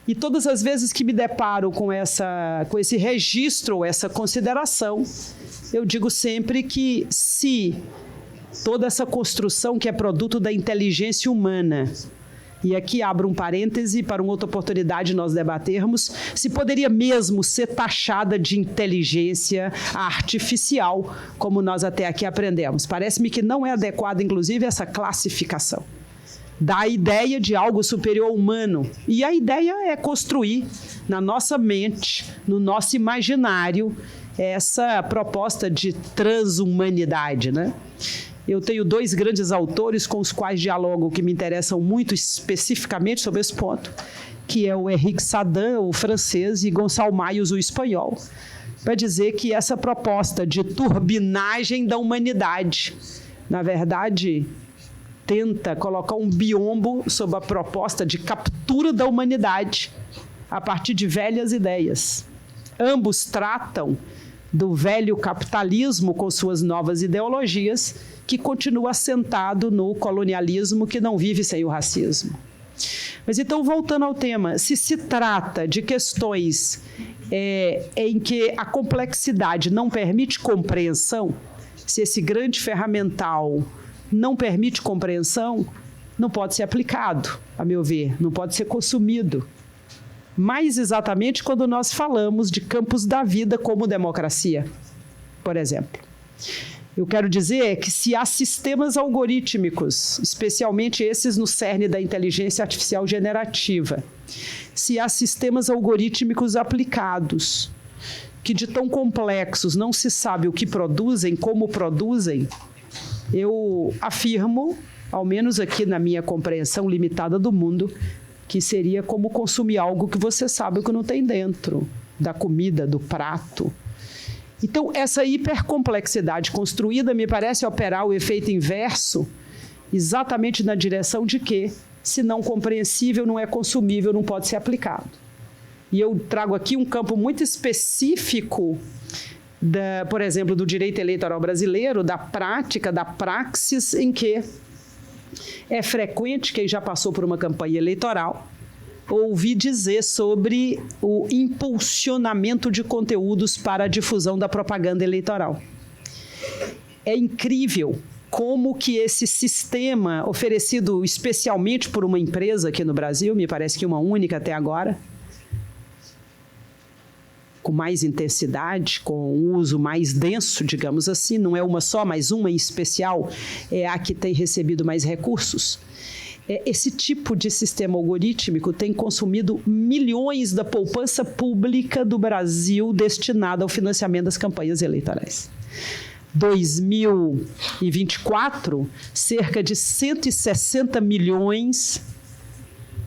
E todas as vezes que me deparo com esse registro ou essa consideração, eu digo sempre que se toda essa construção que é produto da inteligência humana, e aqui abro um parêntese para uma outra oportunidade nós debatermos, se poderia mesmo ser taxada de inteligência artificial, como nós até aqui aprendemos. Parece-me que não é adequada, inclusive, essa classificação. Dá a ideia de algo superior ao humano. E a ideia é construir na nossa mente, no nosso imaginário, essa proposta de transhumanidade, né? Eu tenho 2 grandes autores com os quais dialogo que me interessam muito especificamente sobre esse ponto, que é o Henrique Sadan, o francês, e Gonçalo Maios, o espanhol, para dizer que essa proposta de turbinagem da humanidade, na verdade, tenta colocar um biombo sobre a proposta de captura da humanidade a partir de velhas ideias. Ambos tratam do velho capitalismo com suas novas ideologias, que continua assentado no colonialismo que não vive sem o racismo. Mas então, voltando ao tema, se trata de questões em que a complexidade não permite compreensão, se esse grande ferramental não permite compreensão, não pode ser aplicado, a meu ver, não pode ser consumido. mais exatamente quando nós falamos de campos da vida como democracia, por exemplo. Eu quero dizer que se há sistemas algorítmicos, especialmente esses no cerne da inteligência artificial generativa, se há sistemas algorítmicos aplicados, que de tão complexos não se sabe o que produzem, como produzem, eu afirmo, ao menos aqui na minha compreensão limitada do mundo, que seria como consumir algo que você sabe o que não tem dentro, da comida, do prato. Então, essa hipercomplexidade construída me parece operar o efeito inverso, exatamente na direção de que, se não compreensível, não é consumível, não pode ser aplicado. E eu trago aqui um campo muito específico, por exemplo, do direito eleitoral brasileiro, da prática, da praxis, em que é frequente, quem já passou por uma campanha eleitoral, ouvir dizer sobre o impulsionamento de conteúdos para a difusão da propaganda eleitoral. É incrível como que esse sistema, oferecido especialmente por uma empresa aqui no Brasil, me parece que uma única até agora, com mais intensidade, com um uso mais denso, digamos assim, não é uma só, mas uma em especial é a que tem recebido mais recursos. Esse tipo de sistema algorítmico tem consumido milhões da poupança pública do Brasil destinada ao financiamento das campanhas eleitorais. 2024, cerca de 160 milhões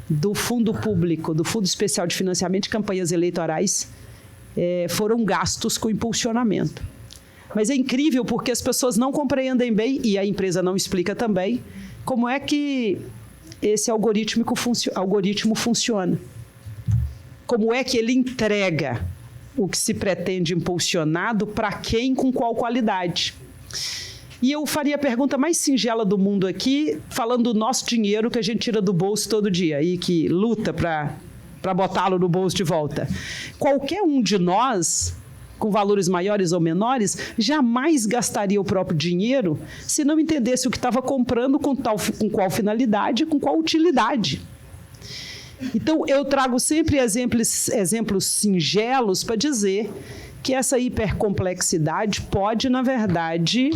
do Fundo Público, do Fundo Especial de Financiamento de Campanhas Eleitorais, foram gastos com impulsionamento. Mas é incrível porque as pessoas não compreendem bem, e a empresa não explica também, como é que esse algoritmo funciona. Como é que ele entrega o que se pretende impulsionado para quem, com qual qualidade. E eu faria a pergunta mais singela do mundo aqui, falando do nosso dinheiro que a gente tira do bolso todo dia e que luta para botá-lo no bolso de volta. Qualquer um de nós, com valores maiores ou menores, jamais gastaria o próprio dinheiro se não entendesse o que estava comprando, com qual finalidade, com qual utilidade. Então, eu trago sempre exemplos singelos para dizer que essa hipercomplexidade pode, na verdade,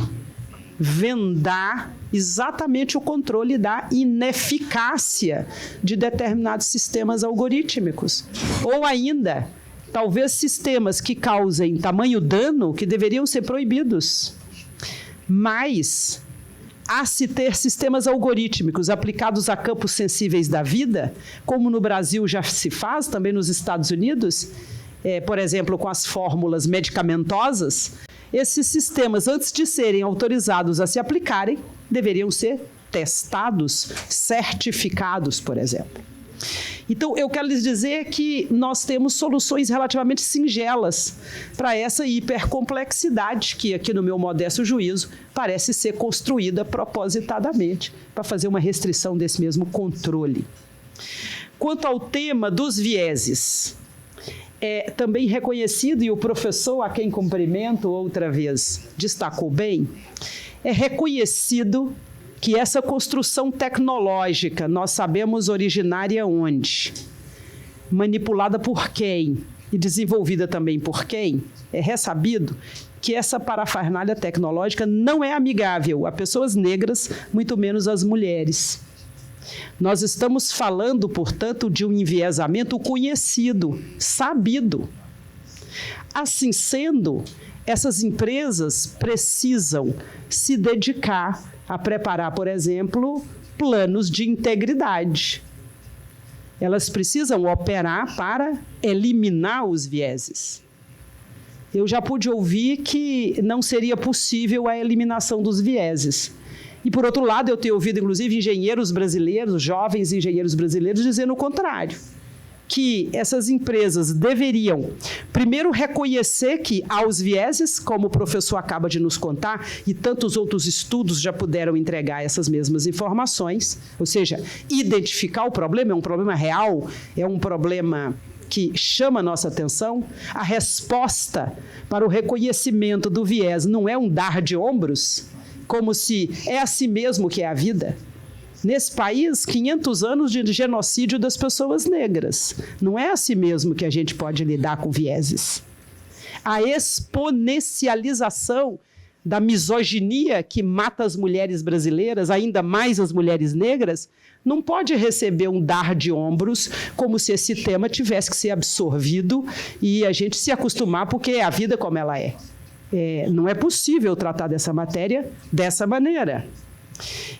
vendar exatamente o controle da ineficácia de determinados sistemas algorítmicos. Ou ainda, talvez sistemas que causem tamanho dano que deveriam ser proibidos. Mas, a se ter sistemas algorítmicos aplicados a campos sensíveis da vida, como no Brasil já se faz, também nos Estados Unidos, por exemplo, com as fórmulas medicamentosas, esses sistemas, antes de serem autorizados a se aplicarem, deveriam ser testados, certificados, por exemplo. Então, eu quero lhes dizer que nós temos soluções relativamente singelas para essa hipercomplexidade que, aqui no meu modesto juízo, parece ser construída propositadamente para fazer uma restrição desse mesmo controle. Quanto ao tema dos vieses, é também reconhecido, e o professor, a quem cumprimento outra vez, destacou bem, é reconhecido que essa construção tecnológica, nós sabemos originária onde? Manipulada por quem? E desenvolvida também por quem? É ressabido que essa parafernália tecnológica não é amigável a pessoas negras, muito menos às mulheres. Nós estamos falando, portanto, de um enviesamento conhecido, sabido. Assim sendo, essas empresas precisam se dedicar a preparar, por exemplo, planos de integridade. Elas precisam operar para eliminar os vieses. Eu já pude ouvir que não seria possível a eliminação dos vieses. E, por outro lado, eu tenho ouvido, inclusive, engenheiros brasileiros, jovens engenheiros brasileiros, dizendo o contrário, que essas empresas deveriam, primeiro, reconhecer que há os vieses, como o professor acaba de nos contar, e tantos outros estudos já puderam entregar essas mesmas informações, ou seja, identificar o problema, é um problema real, é um problema que chama a nossa atenção. A resposta para o reconhecimento do viés não é um dar de ombros, como se é assim mesmo que é a vida. Nesse país, 500 anos de genocídio das pessoas negras. Não é assim mesmo que a gente pode lidar com vieses. A exponencialização da misoginia que mata as mulheres brasileiras, ainda mais as mulheres negras, não pode receber um dar de ombros como se esse tema tivesse que ser absorvido e a gente se acostumar porque é a vida como ela é. Não é possível tratar dessa matéria dessa maneira.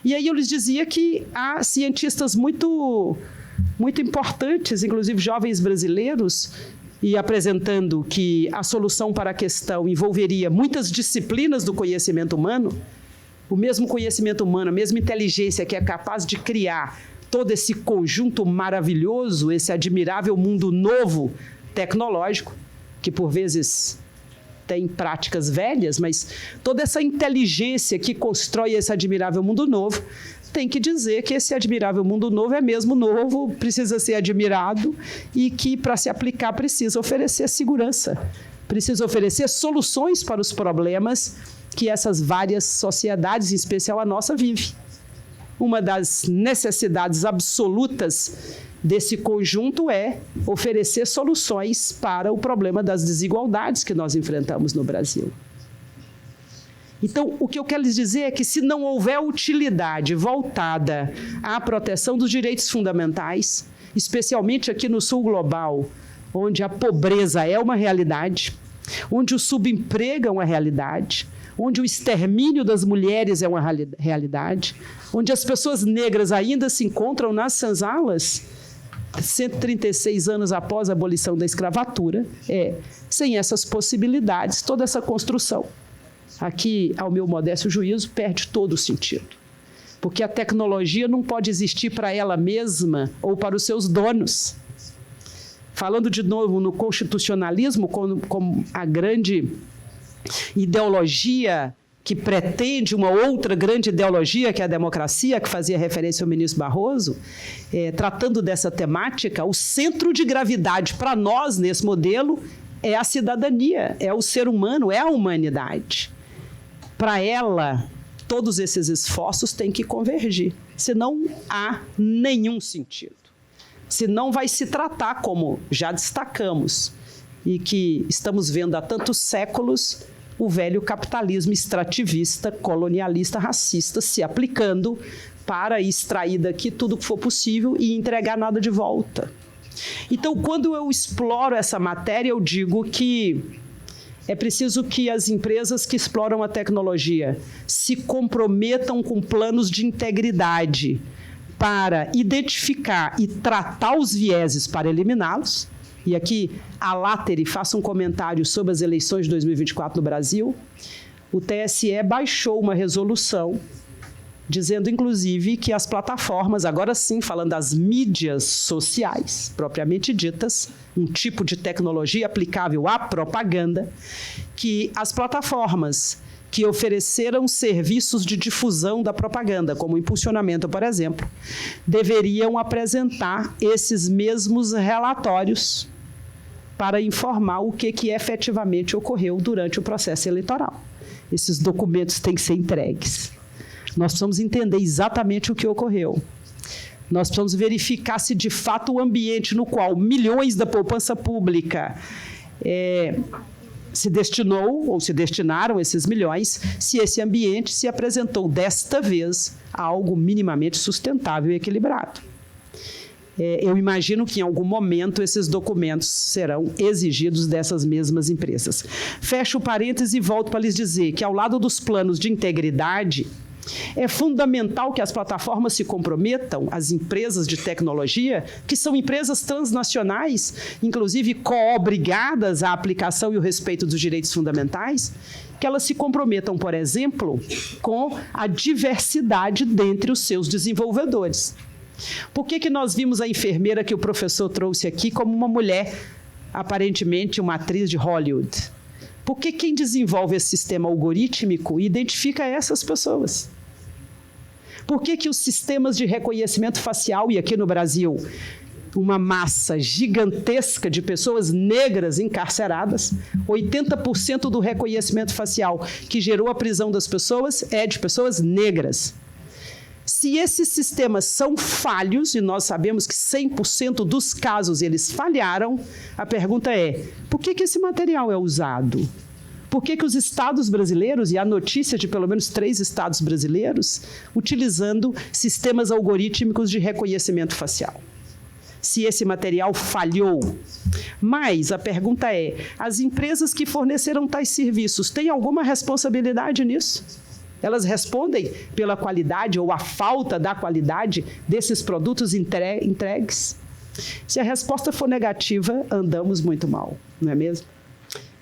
E aí eu lhes dizia que há cientistas muito importantes, inclusive jovens brasileiros, e apresentando que a solução para a questão envolveria muitas disciplinas do conhecimento humano, o mesmo conhecimento humano, a mesma inteligência que é capaz de criar todo esse conjunto maravilhoso, esse admirável mundo novo tecnológico, que por vezes tem práticas velhas, mas toda essa inteligência que constrói esse admirável mundo novo, tem que dizer que esse admirável mundo novo é mesmo novo, precisa ser admirado e que, para se aplicar, precisa oferecer segurança, precisa oferecer soluções para os problemas que essas várias sociedades, em especial a nossa, vive. Uma das necessidades absolutas desse conjunto é oferecer soluções para o problema das desigualdades que nós enfrentamos no Brasil. Então, o que eu quero lhes dizer é que se não houver utilidade voltada à proteção dos direitos fundamentais, especialmente aqui no Sul Global, onde a pobreza é uma realidade, onde o subemprego é uma realidade, onde o extermínio das mulheres é uma realidade, onde as pessoas negras ainda se encontram nas senzalas, 136 anos após a abolição da escravatura, sem essas possibilidades, toda essa construção, aqui, ao meu modesto juízo, perde todo o sentido. Porque a tecnologia não pode existir para ela mesma ou para os seus donos. Falando de novo no constitucionalismo, como a grande ideologia que pretende uma outra grande ideologia, que é a democracia, que fazia referência ao ministro Barroso, tratando dessa temática, o centro de gravidade para nós, nesse modelo, é a cidadania, é o ser humano, é a humanidade. Para ela, todos esses esforços têm que convergir, senão há nenhum sentido. Senão vai se tratar, como já destacamos, e que estamos vendo há tantos séculos, o velho capitalismo extrativista, colonialista, racista, se aplicando para extrair daqui tudo que for possível e entregar nada de volta. Então, quando eu exploro essa matéria, eu digo que é preciso que as empresas que exploram a tecnologia se comprometam com planos de integridade para identificar e tratar os vieses para eliminá-los. E aqui a Latteri faça um comentário sobre as eleições de 2024 no Brasil. O TSE baixou uma resolução dizendo, inclusive, que as plataformas, agora sim, falando das mídias sociais, propriamente ditas, um tipo de tecnologia aplicável à propaganda, que as plataformas que ofereceram serviços de difusão da propaganda, como impulsionamento, por exemplo, deveriam apresentar esses mesmos relatórios para informar o que efetivamente ocorreu durante o processo eleitoral. Esses documentos têm que ser entregues. Nós precisamos entender exatamente o que ocorreu. Nós precisamos verificar se, de fato, o ambiente no qual milhões da poupança pública se destinou ou se destinaram esses milhões, se esse ambiente se apresentou, desta vez, a algo minimamente sustentável e equilibrado. Eu imagino que, em algum momento, esses documentos serão exigidos dessas mesmas empresas. Fecho o parênteses e volto para lhes dizer que, ao lado dos planos de integridade, é fundamental que as plataformas se comprometam, as empresas de tecnologia, que são empresas transnacionais, inclusive co-obrigadas à aplicação e o respeito dos direitos fundamentais, que elas se comprometam, por exemplo, com a diversidade dentre os seus desenvolvedores. Por que nós vimos a enfermeira que o professor trouxe aqui como uma mulher, aparentemente uma atriz de Hollywood? Porque quem desenvolve esse sistema algorítmico identifica essas pessoas. Por que os sistemas de reconhecimento facial, e aqui no Brasil, uma massa gigantesca de pessoas negras encarceradas, 80% do reconhecimento facial que gerou a prisão das pessoas é de pessoas negras. Se esses sistemas são falhos, e nós sabemos que 100% dos casos eles falharam, a pergunta é, por que esse material é usado? Por que os estados brasileiros, e há notícia de pelo menos 3 estados brasileiros, utilizando sistemas algorítmicos de reconhecimento facial? Se esse material falhou. Mas a pergunta é, as empresas que forneceram tais serviços têm alguma responsabilidade nisso? Elas respondem pela qualidade ou a falta da qualidade desses produtos entregues? Se a resposta for negativa, andamos muito mal, não é mesmo?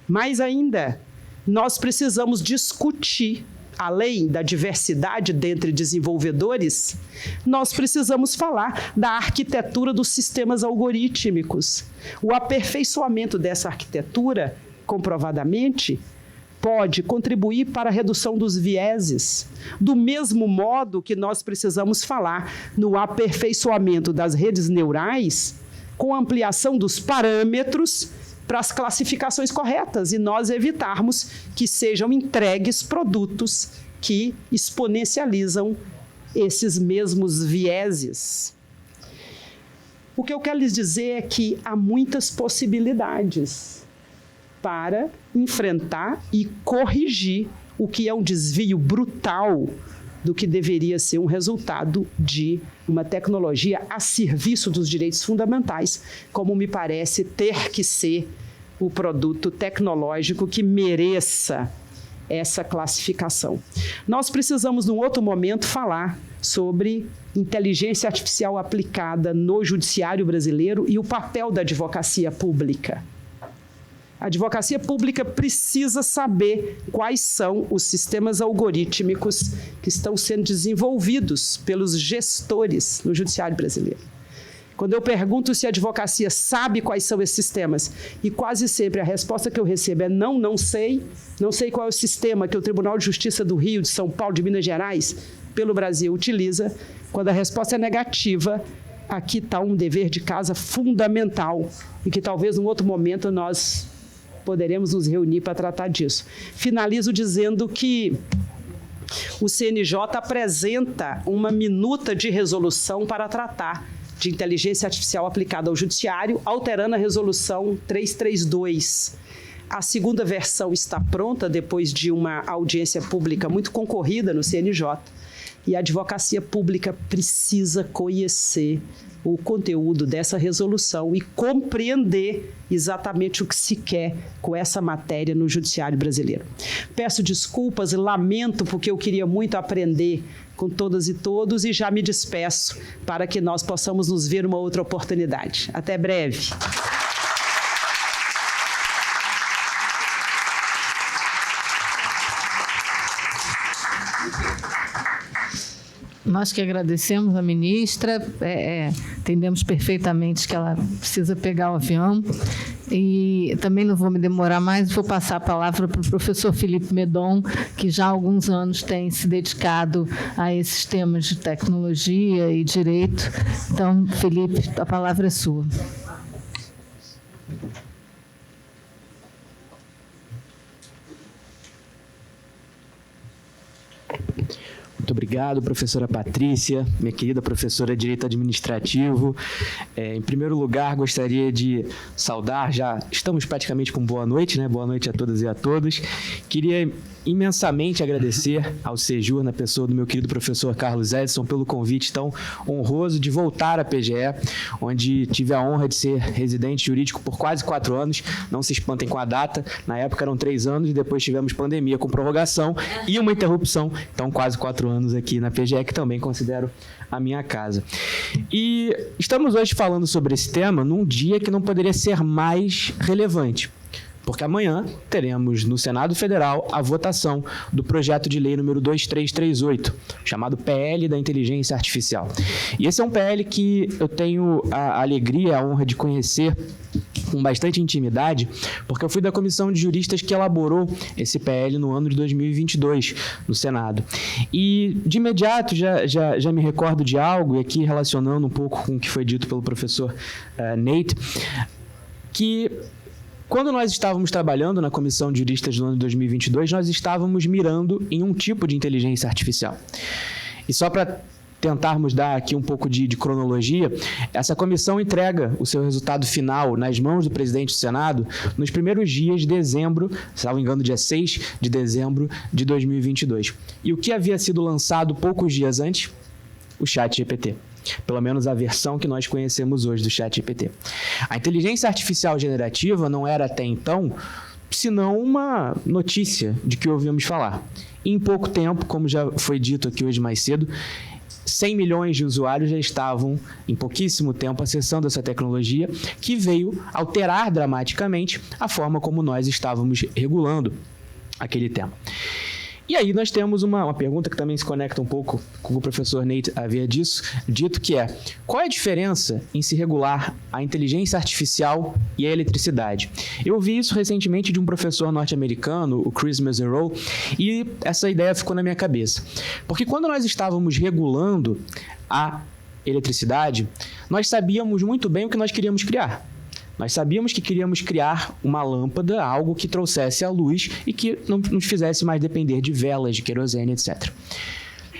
Mais ainda, nós precisamos discutir, além da diversidade dentre desenvolvedores, nós precisamos falar da arquitetura dos sistemas algorítmicos. O aperfeiçoamento dessa arquitetura, comprovadamente, pode contribuir para a redução dos vieses, do mesmo modo que nós precisamos falar no aperfeiçoamento das redes neurais com ampliação dos parâmetros para as classificações corretas e nós evitarmos que sejam entregues produtos que exponencializam esses mesmos vieses. O que eu quero lhes dizer é que há muitas possibilidades para enfrentar e corrigir o que é um desvio brutal do que deveria ser um resultado de uma tecnologia a serviço dos direitos fundamentais, como me parece ter que ser o produto tecnológico que mereça essa classificação. Nós precisamos, num outro momento, falar sobre inteligência artificial aplicada no judiciário brasileiro e o papel da advocacia pública. A advocacia pública precisa saber quais são os sistemas algorítmicos que estão sendo desenvolvidos pelos gestores no judiciário brasileiro. Quando eu pergunto se a advocacia sabe quais são esses sistemas, e quase sempre a resposta que eu recebo é não sei qual é o sistema que o Tribunal de Justiça do Rio, de São Paulo, de Minas Gerais, pelo Brasil, utiliza. Quando a resposta é negativa, aqui está um dever de casa fundamental e que talvez num outro momento nós poderemos nos reunir para tratar disso. Finalizo dizendo que o CNJ apresenta uma minuta de resolução para tratar de inteligência artificial aplicada ao judiciário, alterando a resolução 332. A segunda versão está pronta depois de uma audiência pública muito concorrida no CNJ, e a advocacia pública precisa conhecer o conteúdo dessa resolução e compreender exatamente o que se quer com essa matéria no judiciário brasileiro. Peço desculpas, lamento, porque eu queria muito aprender com todas e todos e já me despeço para que nós possamos nos ver numa outra oportunidade. Até breve. Nós que agradecemos a ministra, entendemos perfeitamente que ela precisa pegar o avião e também não vou me demorar mais, vou passar a palavra para o professor Felipe Medon, que já há alguns anos tem se dedicado a esses temas de tecnologia e direito. Então, Felipe, a palavra é sua. Muito obrigado, professora Patrícia, minha querida professora de Direito Administrativo. Em primeiro lugar, gostaria de saudar, já estamos praticamente com boa noite, né? Boa noite a todas e a todos. Queria imensamente agradecer ao Sejur, na pessoa do meu querido professor Carlos Edson, pelo convite tão honroso de voltar à PGE, onde tive a honra de ser residente jurídico por quase 4 anos. Não se espantem com a data, na época eram 3 anos e depois tivemos pandemia com prorrogação e uma interrupção, então quase 4 anos aqui na PGE, que também considero a minha casa. E estamos hoje falando sobre esse tema num dia que não poderia ser mais relevante, porque amanhã teremos no Senado Federal a votação do projeto de lei número 2338, chamado PL da Inteligência Artificial. E esse é um PL que eu tenho a alegria, a honra de conhecer com bastante intimidade, porque eu fui da comissão de juristas que elaborou esse PL no ano de 2022 no Senado. E de imediato já me recordo de algo, e aqui relacionando um pouco com o que foi dito pelo professor Nate, que quando nós estávamos trabalhando na comissão de juristas do ano de 2022, nós estávamos mirando em um tipo de inteligência artificial. E só para tentarmos dar aqui um pouco de cronologia, essa comissão entrega o seu resultado final nas mãos do presidente do Senado nos primeiros dias de dezembro, se não me engano, dia 6 de dezembro de 2022. E o que havia sido lançado poucos dias antes? O ChatGPT. Pelo menos a versão que nós conhecemos hoje do ChatGPT. A inteligência artificial generativa não era até então senão uma notícia de que ouvíamos falar. Em pouco tempo, como já foi dito aqui hoje mais cedo, 100 milhões de usuários já estavam, em pouquíssimo tempo, acessando essa tecnologia que veio alterar dramaticamente a forma como nós estávamos regulando aquele tema. E aí nós temos uma pergunta que também se conecta um pouco com o que o professor Nate havia dito, que é: qual é a diferença em se regular a inteligência artificial e a eletricidade? Eu vi isso recentemente de um professor norte-americano, o Chris Mesereau, e essa ideia ficou na minha cabeça. Porque quando nós estávamos regulando a eletricidade, nós sabíamos muito bem o que nós queríamos criar. Nós sabíamos que queríamos criar uma lâmpada, algo que trouxesse a luz e que não nos fizesse mais depender de velas, de querosene, etc.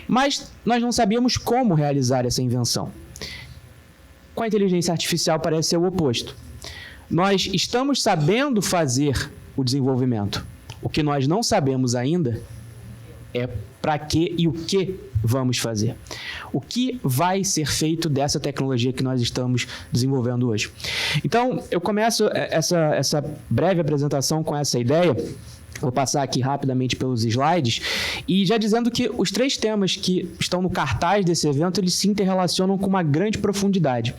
Mas nós não sabíamos como realizar essa invenção. Com a inteligência artificial parece ser o oposto. Nós estamos sabendo fazer o desenvolvimento. O que nós não sabemos ainda é para que e o que vamos fazer. O que vai ser feito dessa tecnologia que nós estamos desenvolvendo hoje? Então, eu começo essa breve apresentação com essa ideia. Vou passar aqui rapidamente pelos slides e já dizendo que os 3 temas que estão no cartaz desse evento, eles se interrelacionam com uma grande profundidade.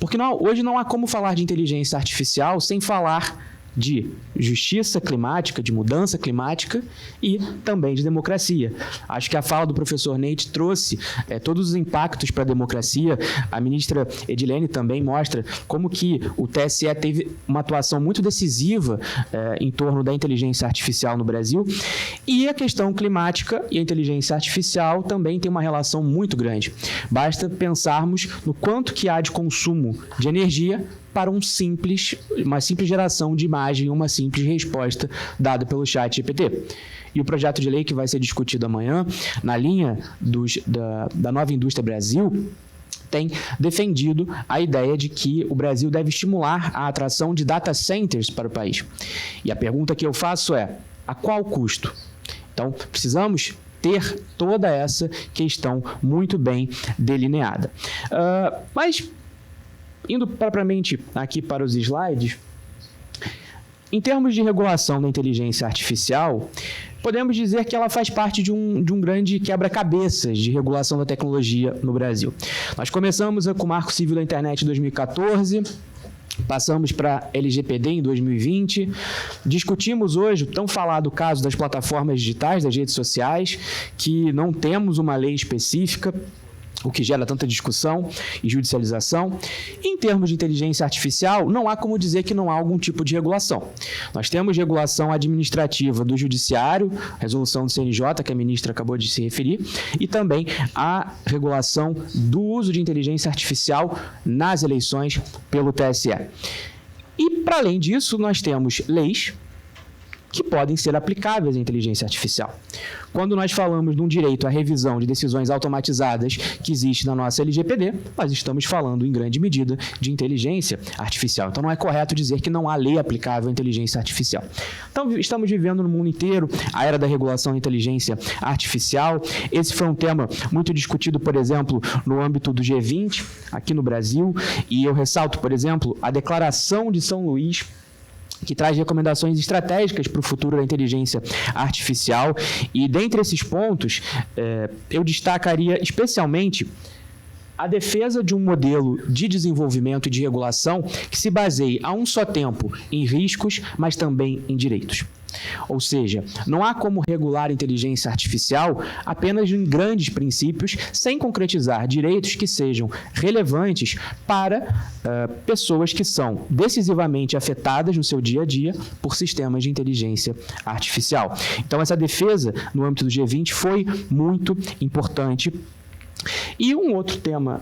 Porque hoje não há como falar de inteligência artificial sem falar de justiça climática, de mudança climática e também de democracia. Acho que a fala do professor Nate trouxe todos os impactos para a democracia. A ministra Edilene também mostra como que o TSE teve uma atuação muito decisiva em torno da inteligência artificial no Brasil. E a questão climática e a inteligência artificial também tem uma relação muito grande. Basta pensarmos no quanto que há de consumo de energia para uma simples geração de imagem, uma simples resposta dada pelo ChatGPT. E o projeto de lei que vai ser discutido amanhã, na linha da Nova Indústria Brasil, tem defendido a ideia de que o Brasil deve estimular a atração de data centers para o país. E a pergunta que eu faço é: a qual custo? Então, precisamos ter toda essa questão muito bem delineada. Mas, indo propriamente aqui para os slides, em termos de regulação da inteligência artificial, podemos dizer que ela faz parte de um grande quebra-cabeças de regulação da tecnologia no Brasil. Nós começamos com o Marco Civil da Internet em 2014, passamos para LGPD em 2020, discutimos hoje o tão falado caso das plataformas digitais, das redes sociais, que não temos uma lei específica, o que gera tanta discussão e judicialização. Em termos de inteligência artificial, não há como dizer que não há algum tipo de regulação. Nós temos regulação administrativa do judiciário, resolução do CNJ, que a ministra acabou de se referir, e também a regulação do uso de inteligência artificial nas eleições pelo TSE. E, para além disso, nós temos leis que podem ser aplicáveis à inteligência artificial. Quando nós falamos de um direito à revisão de decisões automatizadas que existe na nossa LGPD, nós estamos falando, em grande medida, de inteligência artificial. Então, não é correto dizer que não há lei aplicável à inteligência artificial. Então, estamos vivendo no mundo inteiro a era da regulação da inteligência artificial. Esse foi um tema muito discutido, por exemplo, no âmbito do G20, aqui no Brasil, e eu ressalto, por exemplo, a Declaração de São Luís, que traz recomendações estratégicas para o futuro da inteligência artificial. E, dentre esses pontos, eu destacaria especialmente a defesa de um modelo de desenvolvimento e de regulação que se baseie a um só tempo em riscos, mas também em direitos. Ou seja, não há como regular a inteligência artificial apenas em grandes princípios, sem concretizar direitos que sejam relevantes para pessoas que são decisivamente afetadas no seu dia a dia por sistemas de inteligência artificial. Então, essa defesa no âmbito do G20 foi muito importante. E um outro tema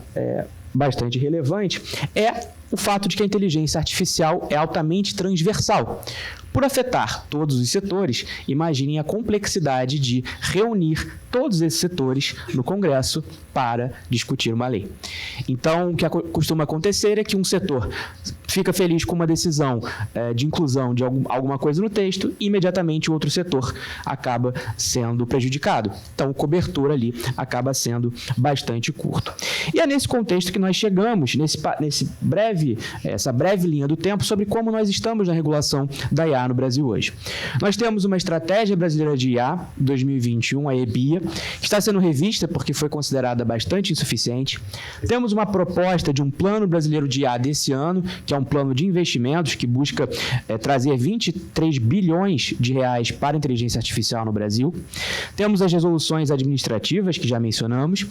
bastante relevante é o fato de que a inteligência artificial é altamente transversal. Por afetar todos os setores, imaginem a complexidade de reunir todos esses setores no Congresso para discutir uma lei. Então, o que costuma acontecer é que um setor fica feliz com uma decisão de inclusão de alguma coisa no texto e imediatamente o outro setor acaba sendo prejudicado. Então, a cobertura ali acaba sendo bastante curto. E é nesse contexto que nós chegamos, essa breve linha do tempo, sobre como nós estamos na regulação da IA no Brasil hoje. Nós temos uma Estratégia Brasileira de IA 2021, a EBIA, que está sendo revista porque foi considerada bastante insuficiente. Temos uma proposta de um Plano Brasileiro de IA desse ano, que é um plano de investimentos que busca trazer 23 bilhões de reais para a inteligência artificial no Brasil. Temos as resoluções administrativas, que já mencionamos,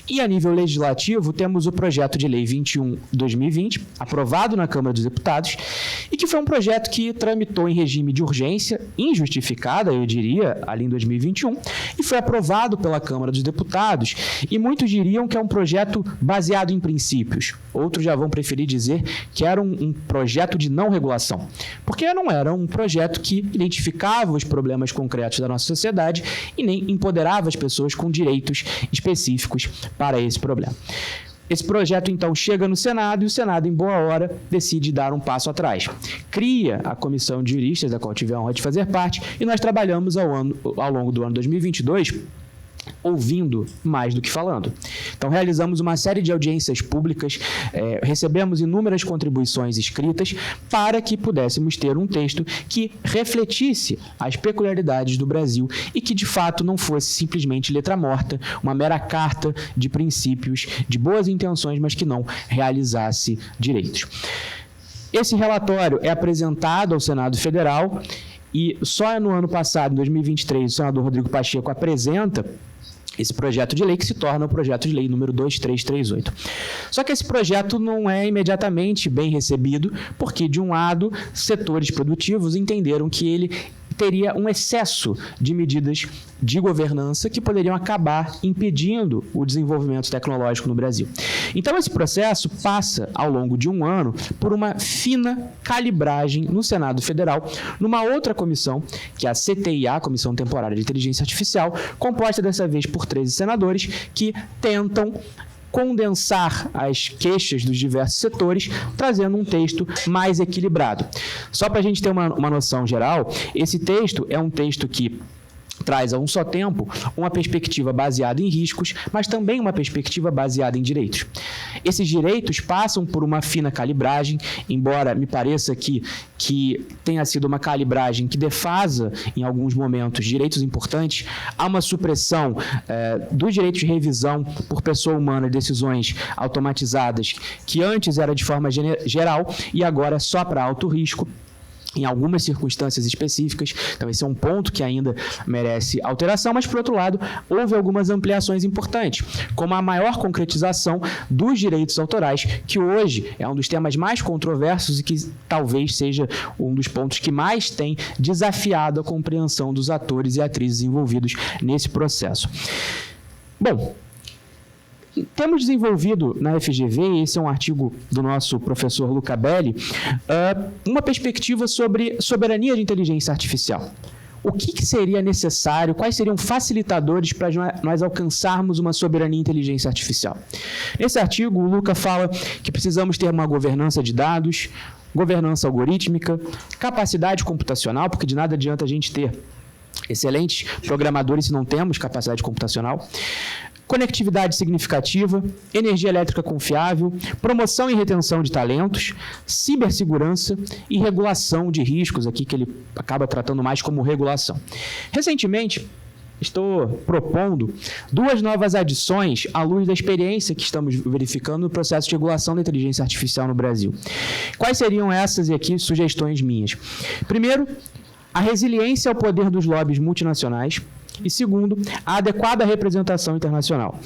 e a nível legislativo temos o projeto de lei 21/2020, aprovado na Câmara dos Deputados, e que foi um projeto que tramitou em regime de urgência, injustificada, eu diria, ali em 2021, e foi aprovado pela Câmara dos Deputados, e muitos diriam que é um projeto baseado em princípios. Outros já vão preferir dizer que era um projeto de não regulação, porque não era um projeto que identificava os problemas concretos da nossa sociedade e nem empoderava as pessoas com direitos específicos para esse problema. Esse projeto, então, chega no Senado e o Senado, em boa hora, decide dar um passo atrás. Cria a comissão de juristas, da qual tive a honra de fazer parte, e nós trabalhamos ao longo do ano 2022 ouvindo mais do que falando. Então, realizamos uma série de audiências públicas, recebemos inúmeras contribuições escritas para que pudéssemos ter um texto que refletisse as peculiaridades do Brasil e que, de fato, não fosse simplesmente letra morta, uma mera carta de princípios, de boas intenções, mas que não realizasse direitos. Esse relatório é apresentado ao Senado Federal e só no ano passado, em 2023, o senador Rodrigo Pacheco apresenta esse projeto de lei, que se torna o projeto de lei número 2338. Só que esse projeto não é imediatamente bem recebido, porque, de um lado, setores produtivos entenderam que ele teria um excesso de medidas de governança que poderiam acabar impedindo o desenvolvimento tecnológico no Brasil. Então, esse processo passa, ao longo de um ano, por uma fina calibragem no Senado Federal, numa outra comissão, que é a CTIA, Comissão Temporária de Inteligência Artificial, composta dessa vez por 13 senadores, que tentam condensar as queixas dos diversos setores, trazendo um texto mais equilibrado. Só para a gente ter uma noção geral, esse texto é um texto que traz a um só tempo uma perspectiva baseada em riscos, mas também uma perspectiva baseada em direitos. Esses direitos passam por uma fina calibragem, embora me pareça que tenha sido uma calibragem que defasa, em alguns momentos, direitos importantes. Há uma supressão dos direitos de revisão por pessoa humana, decisões automatizadas, que antes era de forma geral e agora é só para alto risco, em algumas circunstâncias específicas. Então, esse é um ponto que ainda merece alteração, mas, por outro lado, houve algumas ampliações importantes, como a maior concretização dos direitos autorais, que hoje é um dos temas mais controversos e que talvez seja um dos pontos que mais tem desafiado a compreensão dos atores e atrizes envolvidos nesse processo. Bom, temos desenvolvido na FGV, esse é um artigo do nosso professor Luca Belli, uma perspectiva sobre soberania de inteligência artificial. O que seria necessário, quais seriam facilitadores para nós alcançarmos uma soberania em inteligência artificial? Nesse artigo, o Luca fala que precisamos ter uma governança de dados, governança algorítmica, capacidade computacional, porque de nada adianta a gente ter excelentes programadores se não temos capacidade computacional, conectividade significativa, energia elétrica confiável, promoção e retenção de talentos, cibersegurança e regulação de riscos, aqui que ele acaba tratando mais como regulação. Recentemente, estou propondo 2 novas adições à luz da experiência que estamos verificando no processo de regulação da inteligência artificial no Brasil. Quais seriam essas e aqui sugestões minhas? Primeiro, a resiliência ao poder dos lobbies multinacionais. E segundo, a adequada representação internacional.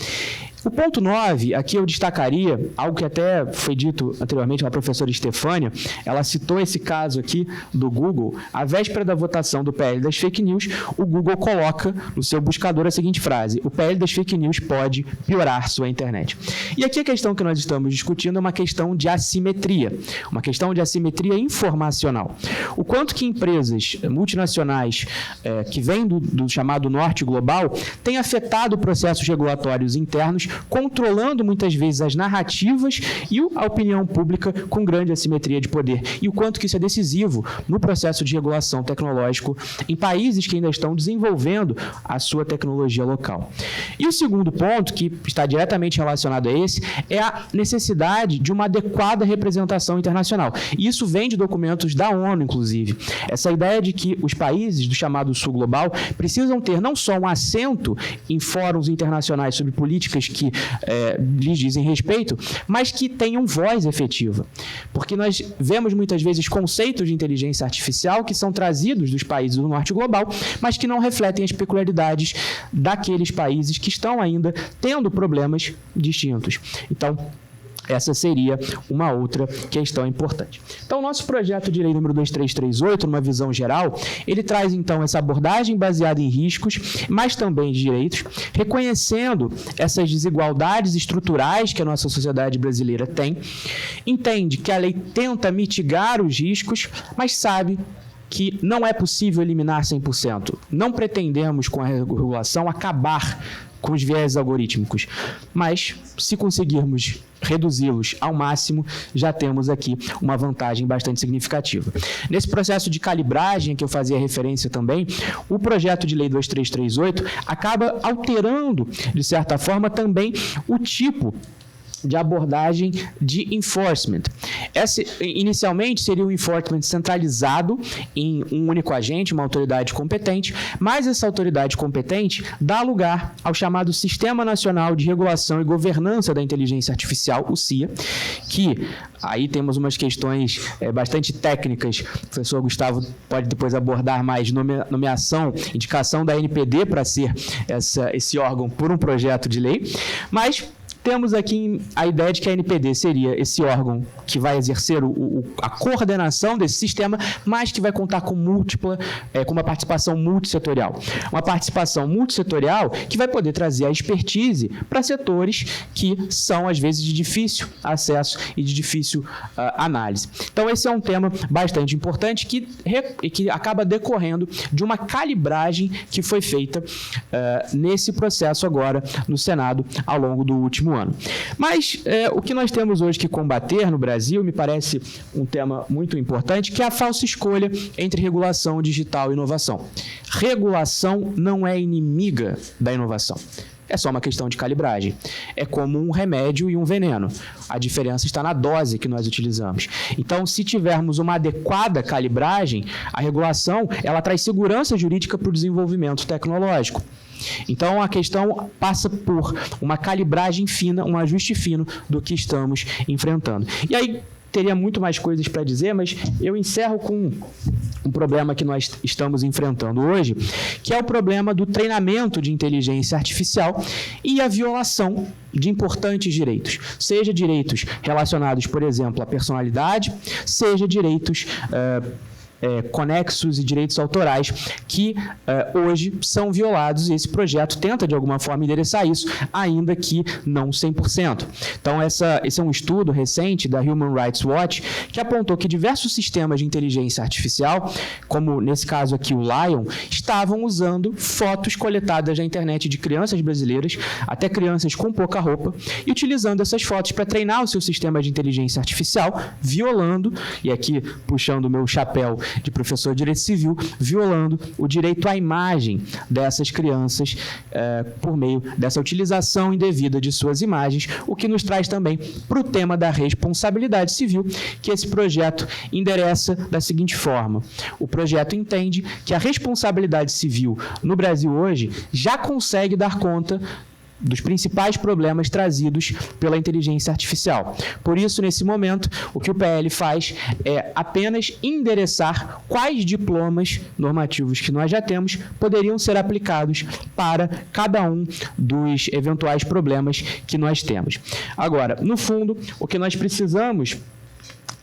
O ponto 9, aqui eu destacaria algo que até foi dito anteriormente pela professora Estefânia. Ela citou esse caso aqui do Google. À véspera da votação do PL das fake news, o Google coloca no seu buscador a seguinte frase: o PL das fake news pode piorar sua internet. E aqui a questão que nós estamos discutindo é uma questão de assimetria, uma questão de assimetria informacional. O quanto que empresas multinacionais que vêm do chamado norte global têm afetado processos regulatórios internos, controlando muitas vezes as narrativas e a opinião pública com grande assimetria de poder. E o quanto que isso é decisivo no processo de regulação tecnológico em países que ainda estão desenvolvendo a sua tecnologia local. E o segundo ponto, que está diretamente relacionado a esse, é a necessidade de uma adequada representação internacional. E isso vem de documentos da ONU, inclusive. Essa ideia de que os países do chamado Sul Global precisam ter não só um assento em fóruns internacionais sobre políticas que lhes dizem respeito, mas que tenham voz efetiva. Porque nós vemos muitas vezes conceitos de inteligência artificial que são trazidos dos países do norte global, mas que não refletem as peculiaridades daqueles países que estão ainda tendo problemas distintos. Então, essa seria uma outra questão importante. Então, o nosso projeto de lei número 2338, numa visão geral, ele traz, então, essa abordagem baseada em riscos, mas também de direitos, reconhecendo essas desigualdades estruturais que a nossa sociedade brasileira tem, entende que a lei tenta mitigar os riscos, mas sabe que não é possível eliminar 100%. Não pretendemos, com a regulação, acabar com os viés algorítmicos, mas se conseguirmos reduzi-los ao máximo, já temos aqui uma vantagem bastante significativa. Nesse processo de calibragem que eu fazia referência também, o projeto de lei 2338 acaba alterando, de certa forma, também o tipo de abordagem de enforcement. Inicialmente seria um enforcement centralizado em um único agente, uma autoridade competente, mas essa autoridade competente dá lugar ao chamado Sistema Nacional de Regulação e Governança da Inteligência Artificial, o CIA, que aí temos umas questões bastante técnicas, o professor Gustavo pode depois abordar mais, nomeação, indicação da ANPD para ser esse órgão por um projeto de lei, mas temos aqui a ideia de que a ANPD seria esse órgão que vai exercer a coordenação desse sistema, mas que vai contar com uma participação multissetorial. Uma participação multissetorial que vai poder trazer a expertise para setores que são, às vezes, de difícil acesso e de difícil análise. Então, esse é um tema bastante importante que acaba decorrendo de uma calibragem que foi feita nesse processo agora no Senado ao longo do último ano. Mas o que nós temos hoje que combater no Brasil, me parece um tema muito importante, que é a falsa escolha entre regulação digital e inovação. Regulação não é inimiga da inovação. É só uma questão de calibragem. É como um remédio e um veneno. A diferença está na dose que nós utilizamos. Então, se tivermos uma adequada calibragem, a regulação ela traz segurança jurídica para o desenvolvimento tecnológico. Então, a questão passa por uma calibragem fina, um ajuste fino do que estamos enfrentando. E aí, teria muito mais coisas para dizer, mas eu encerro com um problema que nós estamos enfrentando hoje, que é o problema do treinamento de inteligência artificial e a violação de importantes direitos, seja direitos relacionados, por exemplo, à personalidade, seja direitos conexos e direitos autorais que hoje são violados, e esse projeto tenta de alguma forma endereçar isso, ainda que não 100%. Então esse é um estudo recente da Human Rights Watch que apontou que diversos sistemas de inteligência artificial, como nesse caso aqui o Lion, estavam usando fotos coletadas na internet de crianças brasileiras, até crianças com pouca roupa, e utilizando essas fotos para treinar o seu sistema de inteligência artificial, violando, e aqui puxando o meu chapéu de professor de Direito Civil, violando o direito à imagem dessas crianças por meio dessa utilização indevida de suas imagens, o que nos traz também para o tema da responsabilidade civil, que esse projeto endereça da seguinte forma. O projeto entende que a responsabilidade civil no Brasil hoje já consegue dar conta dos principais problemas trazidos pela inteligência artificial. Por isso, nesse momento, o que o PL faz é apenas endereçar quais diplomas normativos que nós já temos poderiam ser aplicados para cada um dos eventuais problemas que nós temos. Agora, no fundo, o que nós precisamos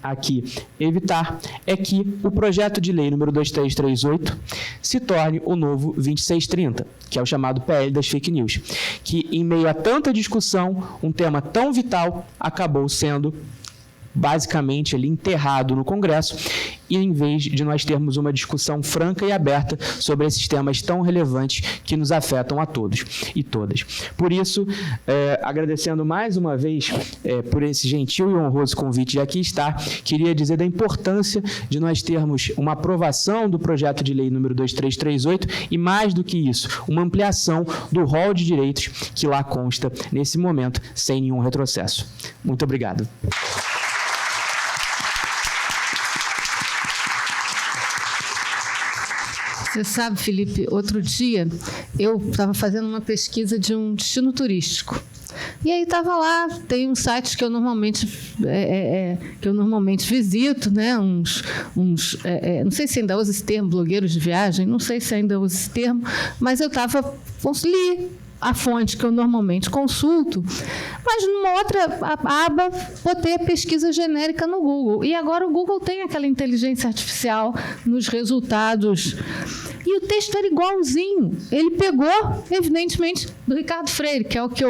aqui evitar é que o projeto de lei número 2338 se torne o novo 2630, que é o chamado PL das fake news, que em meio a tanta discussão, um tema tão vital acabou sendo basicamente ali enterrado no Congresso, e em vez de nós termos uma discussão franca e aberta sobre esses temas tão relevantes que nos afetam a todos e todas. Por isso, agradecendo mais uma vez por esse gentil e honroso convite de aqui estar, queria dizer da importância de nós termos uma aprovação do projeto de lei número 2338 e, mais do que isso, uma ampliação do rol de direitos que lá consta nesse momento, sem nenhum retrocesso. Muito obrigado. Você sabe, Felipe, outro dia eu estava fazendo uma pesquisa de um destino turístico. E aí estava lá, tem uns sites que eu normalmente visito, né? Não sei se ainda usa esse termo, blogueiros de viagem, não sei se ainda usa esse termo, mas eu li a fonte que eu normalmente consulto, mas numa outra aba botei a pesquisa genérica no Google. E agora o Google tem aquela inteligência artificial nos resultados. E o texto era igualzinho. Ele pegou, evidentemente, do Ricardo Freire, que é o que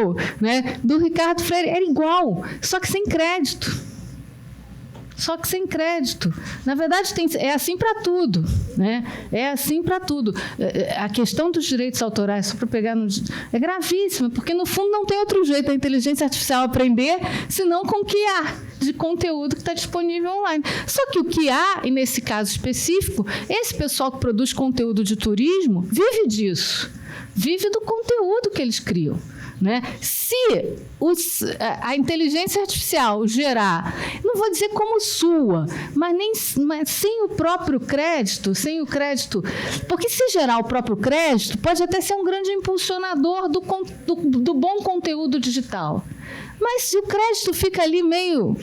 do Ricardo Freire, era igual, só que sem crédito. Na verdade, é assim para tudo, né? É assim para tudo. A questão dos direitos autorais, só para pegar é gravíssima, porque, no fundo, não tem outro jeito da inteligência artificial aprender senão com o que há de conteúdo que está disponível online. Só que o que há, e nesse caso específico, esse pessoal que produz conteúdo de turismo vive disso, vive do conteúdo que eles criam. Né? Se a inteligência artificial gerar, não vou dizer como sua, mas sem o próprio crédito, porque se gerar o próprio crédito, pode até ser um grande impulsionador do bom conteúdo digital. Mas se o crédito fica ali meio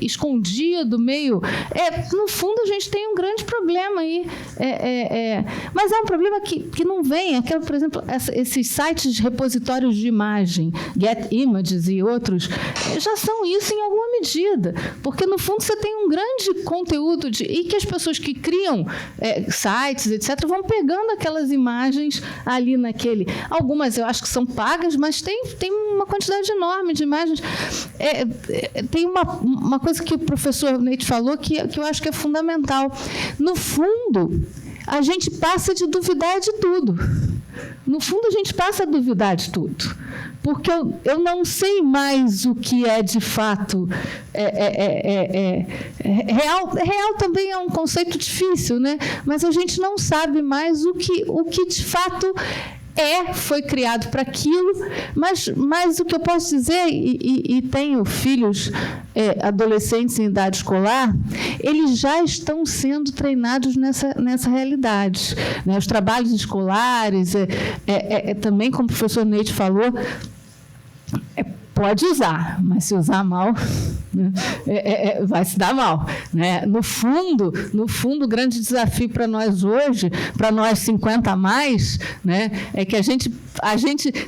escondido, no fundo a gente tem um grande problema aí. Mas é um problema que não vem. Por exemplo, esses sites de repositórios de imagem, Get Images e outros, já são isso em alguma medida. Porque, no fundo, você tem um grande conteúdo e que as pessoas que criam sites, etc., vão pegando aquelas imagens ali naquele. Algumas eu acho que são pagas, mas tem uma quantidade enorme de imagens. Tem uma coisa que o professor Neite falou que eu acho que é fundamental. No fundo, a gente passa de duvidar de tudo. Porque eu não sei mais o que é de fato real. Real também é um conceito difícil, né? Mas a gente não sabe mais o que de fato foi criado para aquilo, mas o que eu posso dizer, e tenho filhos adolescentes em idade escolar, eles já estão sendo treinados nessa realidade. Né? Os trabalhos escolares, também, como o professor Neite falou, pode usar, mas se usar mal, vai se dar mal. Né? No fundo, o grande desafio para nós hoje, para nós 50 a mais, né, é que a gente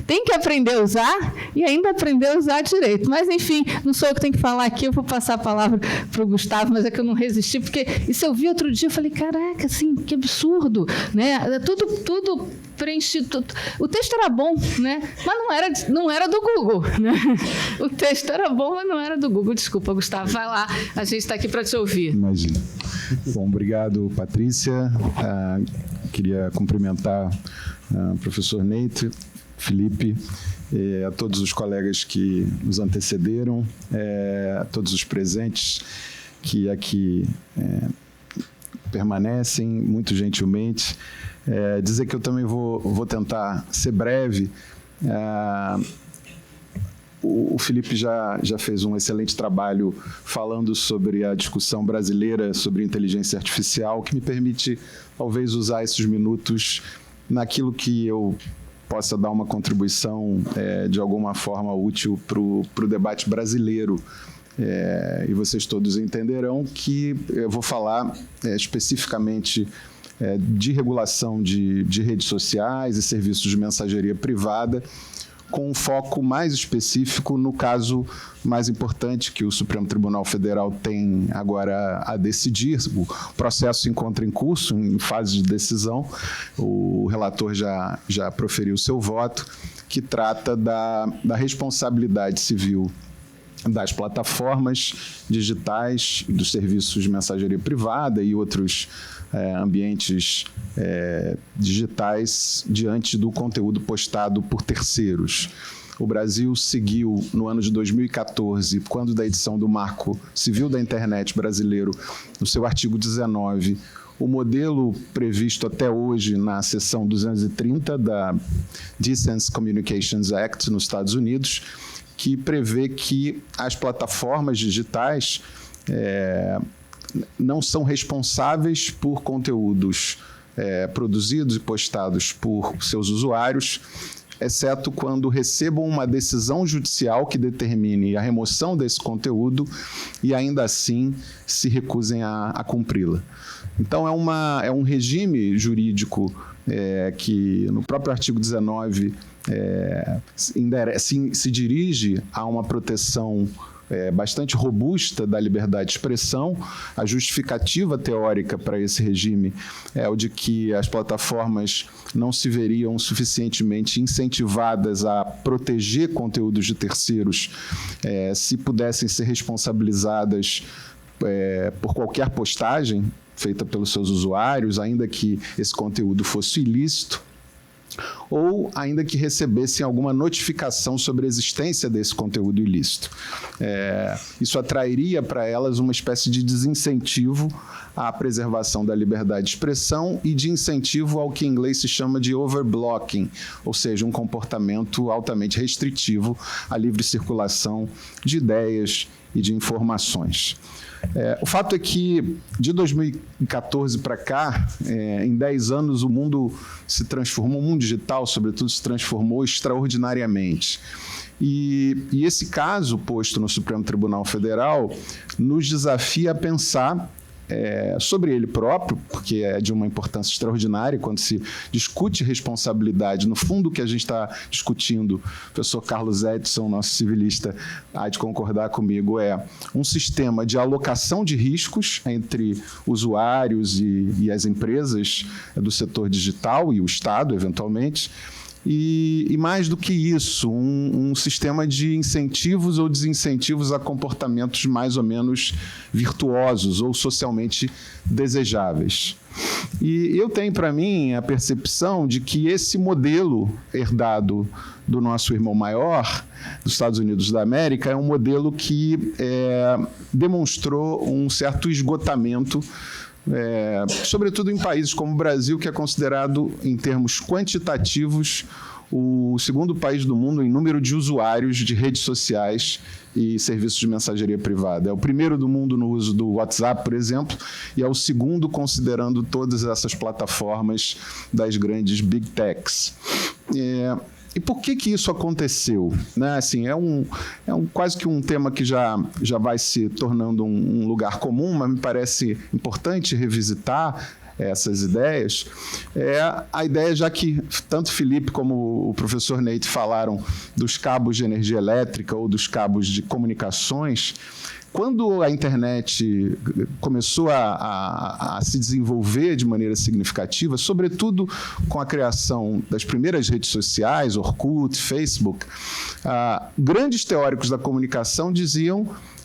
tem que aprender a usar e ainda aprender a usar direito. Mas, enfim, não sou eu que tenho que falar aqui, eu vou passar a palavra para o Gustavo, mas é que eu não resisti, porque isso eu vi outro dia, eu falei, caraca, assim, que absurdo. Né? Tudo preenchido. O texto era bom, né? Mas não era do Google. Né? O texto era bom, mas não era do Google. Desculpa, Gustavo, vai lá, a gente está aqui para te ouvir. Imagina. Bom, obrigado, Patrícia. Queria cumprimentar o professor Neite, Felipe, a todos os colegas que nos antecederam, a todos os presentes que aqui permanecem, muito gentilmente. Dizer que eu também vou tentar ser breve. O Felipe já fez um excelente trabalho falando sobre a discussão brasileira sobre inteligência artificial, que me permite, talvez, usar esses minutos naquilo que eu possa dar uma contribuição de alguma forma útil para o debate brasileiro. E vocês todos entenderão que eu vou falar especificamente de regulação de redes sociais e serviços de mensageria privada, com um foco mais específico no caso mais importante que o Supremo Tribunal Federal tem agora a decidir. O processo se encontra em curso, em fase de decisão. O relator já proferiu seu voto, que trata da responsabilidade civil das plataformas digitais, dos serviços de mensageria privada e outros ambientes digitais diante do conteúdo postado por terceiros. O Brasil seguiu, no ano de 2014, quando da edição do Marco Civil da Internet brasileiro, no seu artigo 19, o modelo previsto até hoje na seção 230 da Distance Communications Act nos Estados Unidos, que prevê que as plataformas digitais não são responsáveis por conteúdos produzidos e postados por seus usuários, exceto quando recebam uma decisão judicial que determine a remoção desse conteúdo e ainda assim se recusem a cumpri-la. Então, é um regime jurídico que, no próprio artigo 19, se dirige a uma proteção bastante robusta da liberdade de expressão. A justificativa teórica para esse regime é o de que as plataformas não se veriam suficientemente incentivadas a proteger conteúdos de terceiros se pudessem ser responsabilizadas por qualquer postagem feita pelos seus usuários, ainda que esse conteúdo fosse ilícito, ou ainda que recebessem alguma notificação sobre a existência desse conteúdo ilícito. Isso atrairia para elas uma espécie de desincentivo à preservação da liberdade de expressão e de incentivo ao que em inglês se chama de overblocking, ou seja, um comportamento altamente restritivo à livre circulação de ideias e de informações. O fato é que, de 2014 para cá, em 10 anos, o mundo se transformou, o mundo digital, sobretudo, se transformou extraordinariamente. E esse caso posto no Supremo Tribunal Federal nos desafia a pensar sobre ele próprio, porque é de uma importância extraordinária quando se discute responsabilidade. No fundo, o que a gente está discutindo, o professor Carlos Edson, nosso civilista, há de concordar comigo, é um sistema de alocação de riscos entre usuários e as empresas do setor digital e o Estado, eventualmente, e mais do que isso, um sistema de incentivos ou desincentivos a comportamentos mais ou menos virtuosos ou socialmente desejáveis. E eu tenho para mim a percepção de que esse modelo herdado do nosso irmão maior, dos Estados Unidos da América, é um modelo que demonstrou um certo esgotamento, sobretudo em países como o Brasil, que é considerado, em termos quantitativos, o segundo país do mundo em número de usuários de redes sociais e serviços de mensageria privada. É o primeiro do mundo no uso do WhatsApp, por exemplo, e é o segundo considerando todas essas plataformas das grandes Big Techs. E por que isso aconteceu? Né? Assim, quase que um tema que já vai se tornando um lugar comum, mas me parece importante revisitar essas ideias. A ideia, já que tanto Felipe como o professor Neite falaram dos cabos de energia elétrica ou dos cabos de comunicações, quando a internet começou a se desenvolver de maneira significativa, sobretudo com a criação das primeiras redes sociais, Orkut, Facebook, grandes teóricos da comunicação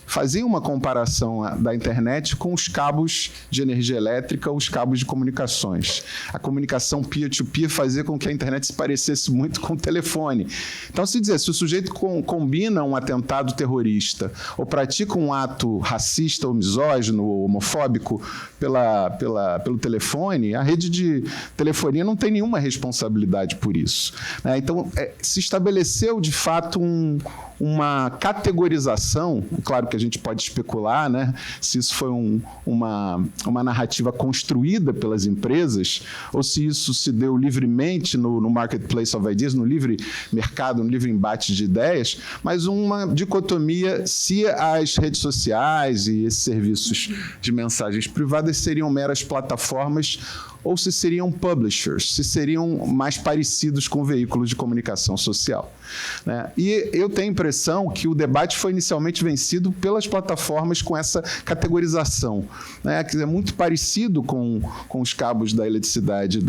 faziam uma comparação da internet com os cabos de energia elétrica, os cabos de comunicações. A comunicação peer-to-peer fazia com que a internet se parecesse muito com o telefone. Então, se o sujeito combina um atentado terrorista ou pratica um ato racista ou misógino ou homofóbico pelo telefone, a rede de telefonia não tem nenhuma responsabilidade por isso. Então, se estabeleceu, de fato, uma categorização, claro que que a gente pode especular, né, se isso foi uma narrativa construída pelas empresas ou se isso se deu livremente no marketplace of ideas, no livre mercado, no livre embate de ideias, mas uma dicotomia se as redes sociais e esses serviços de mensagens privadas seriam meras plataformas ou se seriam publishers, se seriam mais parecidos com veículos de comunicação social, né? E eu tenho a impressão que o debate foi inicialmente vencido pelas plataformas com essa categorização, né, que é muito parecido com os cabos da eletricidade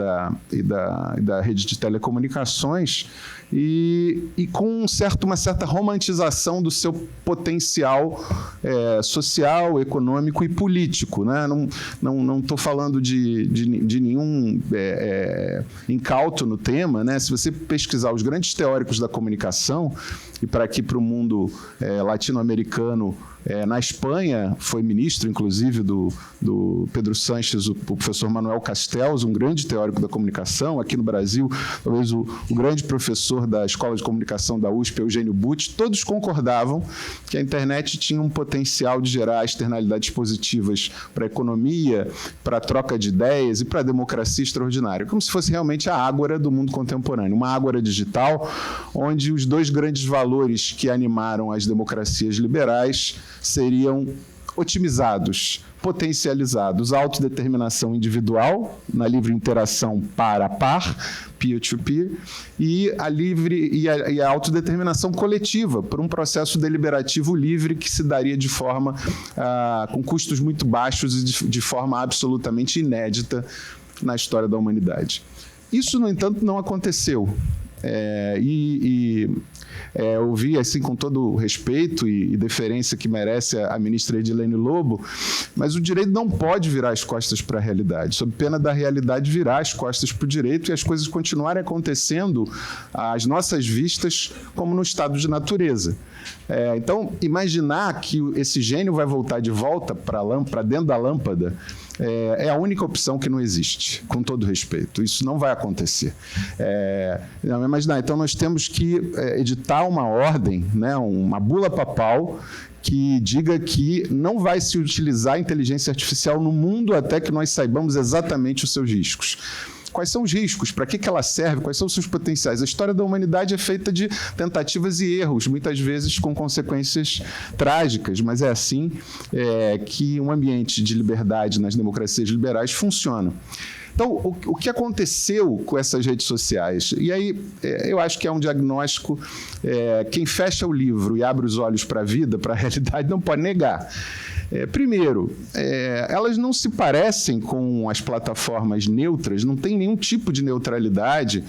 e da rede de telecomunicações e com uma certa romantização do seu potencial social, econômico e político, né? Não estou falando de nenhum incauto no tema, né? Se você pesquisar os grandes teóricos da comunicação, e para o mundo latino-americano, na Espanha, foi ministro, inclusive, do Pedro Sánchez, o professor Manuel Castells, um grande teórico da comunicação. Aqui no Brasil, talvez o grande professor da Escola de Comunicação da USP, Eugênio Butti, todos concordavam que a internet tinha um potencial de gerar externalidades positivas para a economia, para a troca de ideias e para a democracia extraordinária, como se fosse realmente a ágora do mundo contemporâneo, uma ágora digital, onde os dois grandes valores que animaram as democracias liberais seriam otimizados, potencializados, a autodeterminação individual, na livre interação par a par, peer-to-peer, e a autodeterminação coletiva, por um processo deliberativo livre que se daria de forma com custos muito baixos e de forma absolutamente inédita na história da humanidade. Isso, no entanto, não aconteceu. Eu vi, assim, com todo o respeito e deferência que merece a ministra Edilene Lobo, mas o direito não pode virar as costas para a realidade, sob pena da realidade virar as costas para o direito e as coisas continuarem acontecendo às nossas vistas como no estado de natureza. Então, imaginar que esse gênio vai voltar de volta para dentro da lâmpada é a única opção que não existe, com todo respeito. Isso não vai acontecer. Não, imaginar, então nós temos que editar uma ordem, né, uma bula papal, que diga que não vai se utilizar a inteligência artificial no mundo até que nós saibamos exatamente os seus riscos. Quais são os riscos? Para que ela serve? Quais são os seus potenciais? A história da humanidade é feita de tentativas e erros, muitas vezes com consequências trágicas, mas é assim que um ambiente de liberdade nas democracias liberais funciona. Então, o que aconteceu com essas redes sociais? E aí, eu acho que é um diagnóstico, quem fecha o livro e abre os olhos para a vida, para a realidade, não pode negar. Primeiro, elas não se parecem com as plataformas neutras, não tem nenhum tipo de neutralidade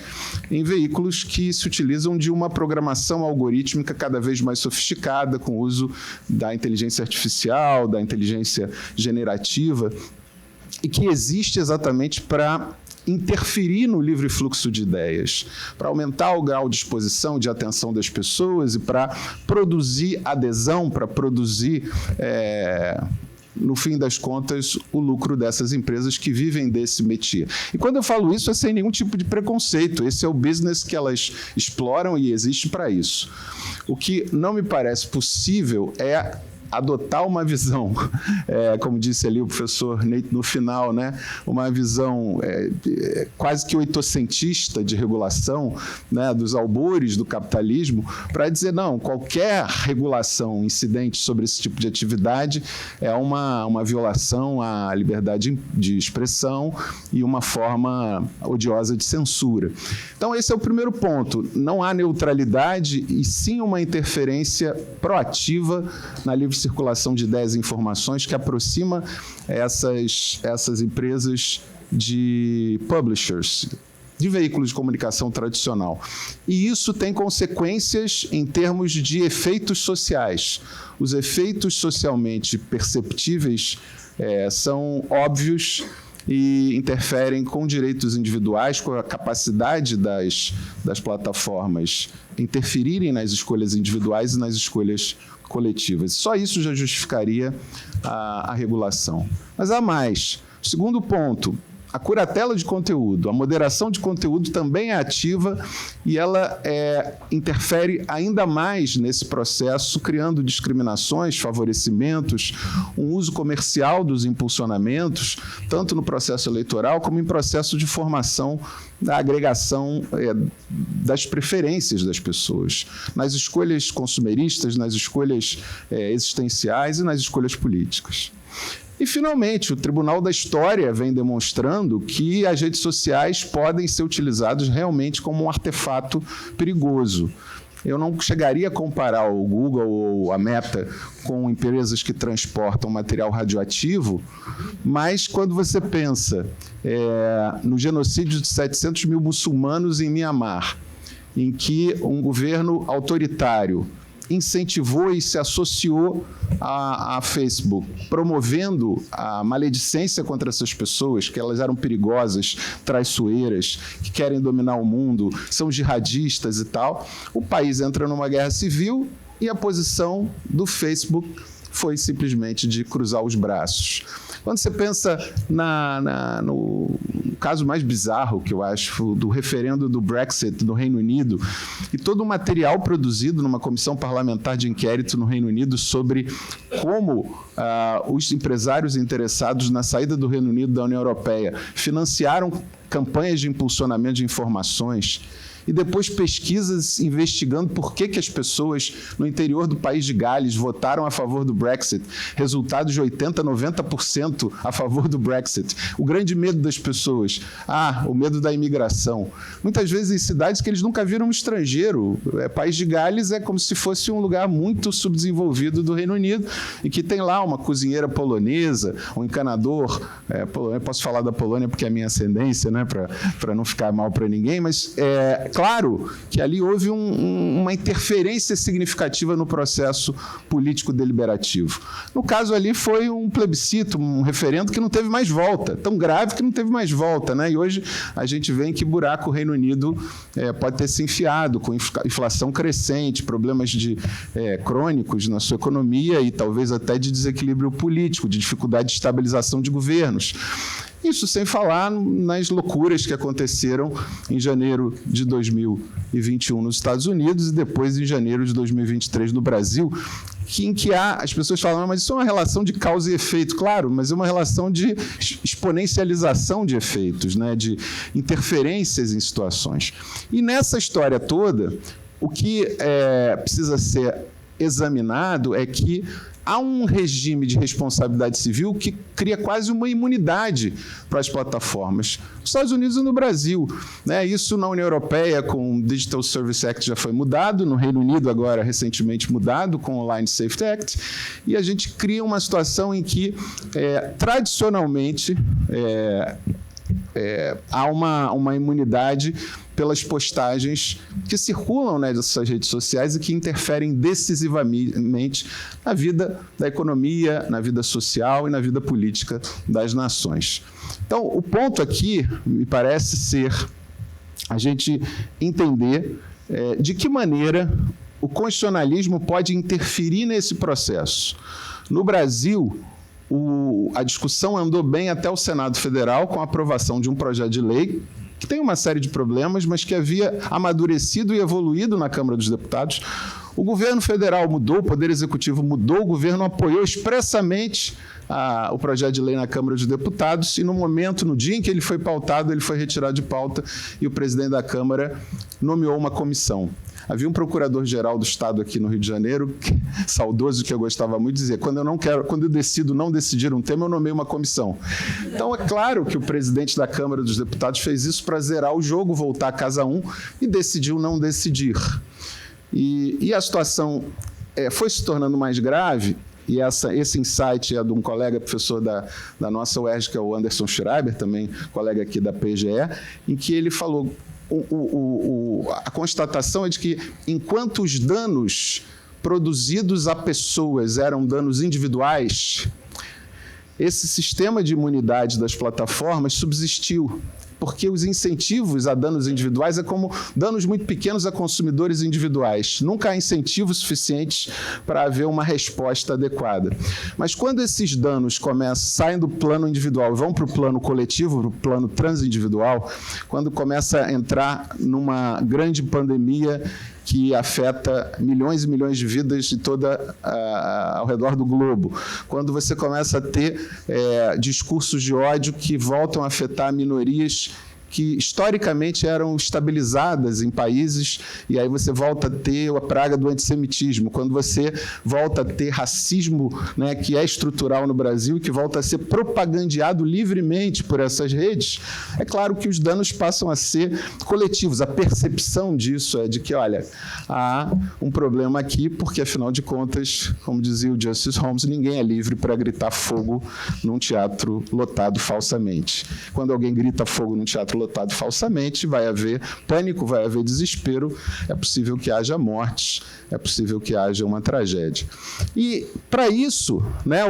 em veículos que se utilizam de uma programação algorítmica cada vez mais sofisticada, com o uso da inteligência artificial, da inteligência generativa, e que existe exatamente para interferir no livre fluxo de ideias, para aumentar o grau de exposição, de atenção das pessoas e para produzir adesão, para produzir, no fim das contas, o lucro dessas empresas que vivem desse métier. E quando eu falo isso, é sem nenhum tipo de preconceito. Esse é o business que elas exploram e existe para isso. O que não me parece possível é adotar uma visão, como disse ali o professor Neito no final, né, uma visão quase que oitocentista de regulação, né, dos albores do capitalismo, para dizer, não, qualquer regulação incidente sobre esse tipo de atividade é uma violação à liberdade de expressão e uma forma odiosa de censura. Então, esse é o primeiro ponto. Não há neutralidade e sim uma interferência proativa na livre circulação de ideias e informações que aproxima essas empresas de publishers, de veículos de comunicação tradicional. E isso tem consequências em termos de efeitos sociais. Os efeitos socialmente perceptíveis são óbvios e interferem com direitos individuais, com a capacidade das plataformas interferirem nas escolhas individuais e nas escolhas coletivas. Só isso já justificaria a regulação. Mas há mais. O segundo ponto, a curatela de conteúdo, a moderação de conteúdo também é ativa e ela interfere ainda mais nesse processo, criando discriminações, favorecimentos, um uso comercial dos impulsionamentos, tanto no processo eleitoral como em processo de formação da agregação das preferências das pessoas, nas escolhas consumeristas, nas escolhas existenciais e nas escolhas políticas. E, finalmente, o Tribunal da História vem demonstrando que as redes sociais podem ser utilizadas realmente como um artefato perigoso. Eu não chegaria a comparar o Google ou a Meta com empresas que transportam material radioativo, mas quando você pensa no genocídio de 700 mil muçulmanos em Mianmar, em que um governo autoritário incentivou e se associou a Facebook, promovendo a maledicência contra essas pessoas, que elas eram perigosas, traiçoeiras, que querem dominar o mundo, são jihadistas e tal, o país entra numa guerra civil e a posição do Facebook foi simplesmente de cruzar os braços. Quando você pensa no caso mais bizarro, que eu acho, do referendo do Brexit no Reino Unido, e todo o material produzido numa comissão parlamentar de inquérito no Reino Unido sobre como os empresários interessados na saída do Reino Unido da União Europeia financiaram campanhas de impulsionamento de informações, e depois pesquisas investigando por que as pessoas no interior do país de Gales votaram a favor do Brexit, resultados de 80%, 90% a favor do Brexit. O grande medo das pessoas, o medo da imigração. Muitas vezes em cidades que eles nunca viram um estrangeiro. O país de Gales é como se fosse um lugar muito subdesenvolvido do Reino Unido e que tem lá uma cozinheira polonesa, um encanador, eu posso falar da Polônia porque é a minha ascendência, né, para não ficar mal para ninguém, mas claro que ali houve uma interferência significativa no processo político deliberativo. No caso ali foi um plebiscito, um referendo que não teve mais volta, tão grave que não teve mais volta, né? E hoje a gente vê em que buraco o Reino Unido pode ter se enfiado, com inflação crescente, problemas crônicos na sua economia e talvez até de desequilíbrio político, de dificuldade de estabilização de governos. Isso sem falar nas loucuras que aconteceram em janeiro de 2021 nos Estados Unidos e depois em janeiro de 2023 no Brasil, em que as pessoas falam, mas isso é uma relação de causa e efeito. Claro, mas é uma relação de exponencialização de efeitos, né, de interferências em situações. E nessa história toda, o que precisa ser examinado é que há um regime de responsabilidade civil que cria quase uma imunidade para as plataformas. Nos Estados Unidos e no Brasil, né? Isso na União Europeia, com o Digital Service Act, já foi mudado. No Reino Unido, agora, recentemente mudado, com o Online Safety Act. E a gente cria uma situação em que, tradicionalmente, há uma imunidade pelas postagens que circulam nessas redes sociais e que interferem decisivamente na vida da economia, na vida social e na vida política das nações. Então, o ponto aqui, me parece ser a gente entender de que maneira o constitucionalismo pode interferir nesse processo. No Brasil, a discussão andou bem até o Senado Federal com a aprovação de um projeto de lei que tem uma série de problemas, mas que havia amadurecido e evoluído na Câmara dos Deputados. O governo federal mudou, o Poder Executivo mudou, o governo apoiou expressamente o projeto de lei na Câmara dos Deputados e, no dia em que ele foi pautado, ele foi retirado de pauta e o presidente da Câmara nomeou uma comissão. Havia um procurador-geral do Estado aqui no Rio de Janeiro, saudoso, que eu gostava muito de dizer, quando eu decido não decidir um tema, eu nomeio uma comissão. Então, é claro que o presidente da Câmara dos Deputados fez isso para zerar o jogo, voltar a casa 1 e decidiu não decidir. E a situação foi se tornando mais grave, e esse insight é de um colega professor da nossa UERJ, que é o Anderson Schreiber, também colega aqui da PGE, em que ele falou... A constatação é de que, enquanto os danos produzidos a pessoas eram danos individuais, esse sistema de imunidade das plataformas subsistiu. porque os incentivos a danos individuais é como danos muito pequenos a consumidores individuais. Nunca há incentivos suficientes para haver uma resposta adequada. Mas quando esses danos saem do plano individual e vão para o plano coletivo, para o plano transindividual, quando começa a entrar numa grande pandemia que afeta milhões e milhões de vidas de ao redor do globo. Quando você começa a ter discursos de ódio que voltam a afetar minorias que historicamente eram estabilizadas em países, e aí você volta a ter a praga do antissemitismo, quando você volta a ter racismo, né, que é estrutural no Brasil e que volta a ser propagandeado livremente por essas redes, é claro que os danos passam a ser coletivos. A percepção disso é de que, olha, há um problema aqui, porque, afinal de contas, como dizia o Justice Holmes, ninguém é livre para gritar fogo num teatro lotado falsamente. Quando alguém grita fogo num teatro lotado falsamente, vai haver pânico, vai haver desespero, é possível que haja mortes, é possível que haja uma tragédia. E, para isso, né,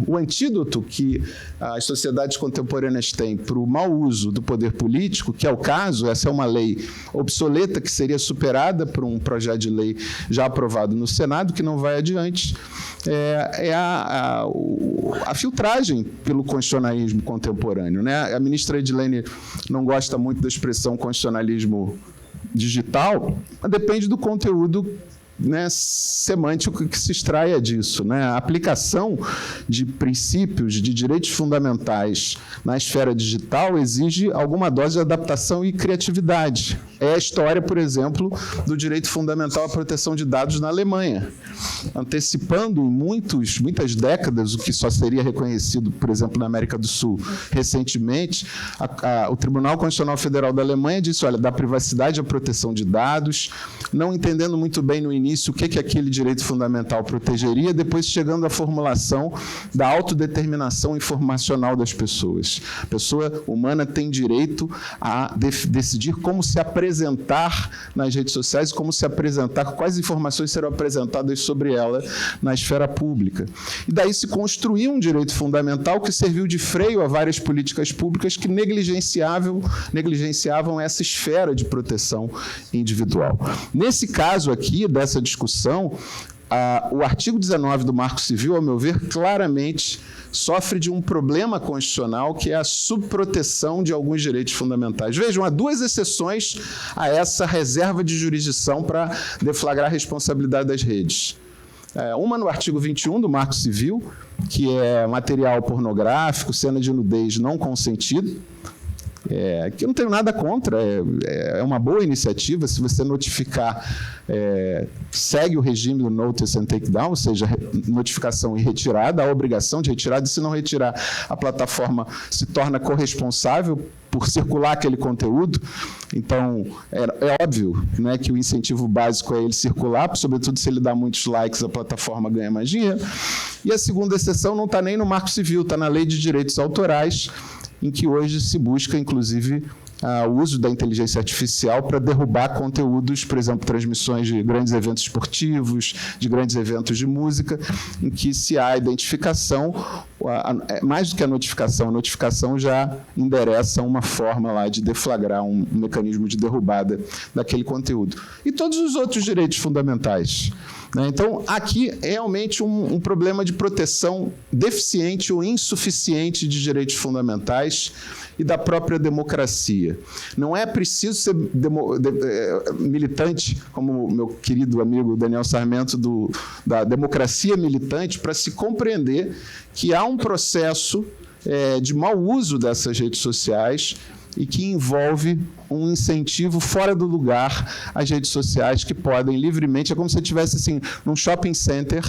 o antídoto que as sociedades contemporâneas têm para o mau uso do poder político, que é o caso, essa é uma lei obsoleta que seria superada por um projeto de lei já aprovado no Senado, que não vai adiante, a filtragem pelo constitucionalismo contemporâneo, né? A ministra Edilene não gosta muito da expressão constitucionalismo digital, mas depende do conteúdo, né, semântico que se extraia disso, né? A aplicação de princípios de direitos fundamentais na esfera digital exige alguma dose de adaptação e criatividade. É a história, por exemplo, do direito fundamental à proteção de dados na Alemanha, antecipando em muitas décadas o que só seria reconhecido, por exemplo, na América do Sul. Recentemente, o Tribunal Constitucional Federal da Alemanha disse, olha, da privacidade à proteção de dados, não entendendo muito bem no início o que aquele direito fundamental protegeria, depois chegando à formulação da autodeterminação informacional das pessoas. A pessoa humana tem direito a decidir como se apresentar nas redes sociais, como se apresentar, quais informações serão apresentadas sobre ela na esfera pública. E daí se construiu um direito fundamental que serviu de freio a várias políticas públicas que negligenciavam essa esfera de proteção individual. Nesse caso aqui, dessa discussão, o artigo 19 do Marco Civil, ao meu ver, claramente sofre de um problema constitucional, que é a subproteção de alguns direitos fundamentais. Vejam, há duas exceções a essa reserva de jurisdição para deflagrar a responsabilidade das redes. Uma no artigo 21 do Marco Civil, que é material pornográfico, cena de nudez não consentido, que eu não tenho nada contra, é uma boa iniciativa. Se você notificar, segue o regime do Notice and Takedown, ou seja, notificação e retirada, a obrigação de retirada, e se não retirar, a plataforma se torna corresponsável por circular aquele conteúdo. Então, é óbvio, né, que o incentivo básico é ele circular, sobretudo se ele dá muitos likes, a plataforma ganha mais dinheiro. E a segunda exceção não está nem no Marco Civil, está na Lei de Direitos Autorais, em que hoje se busca, inclusive, o uso da inteligência artificial para derrubar conteúdos, por exemplo, transmissões de grandes eventos esportivos, de grandes eventos de música, em que se há identificação, mais do que a notificação já endereça uma forma lá de deflagrar um mecanismo de derrubada daquele conteúdo. E todos os outros direitos fundamentais. Então, aqui é realmente um problema de proteção deficiente ou insuficiente de direitos fundamentais e da própria democracia. Não é preciso ser militante, como o meu querido amigo Daniel Sarmento, da democracia militante, para se compreender que há um processo de mau uso dessas redes sociais e que envolve um incentivo fora do lugar às redes sociais, que podem livremente, é como se estivesse assim, num shopping center,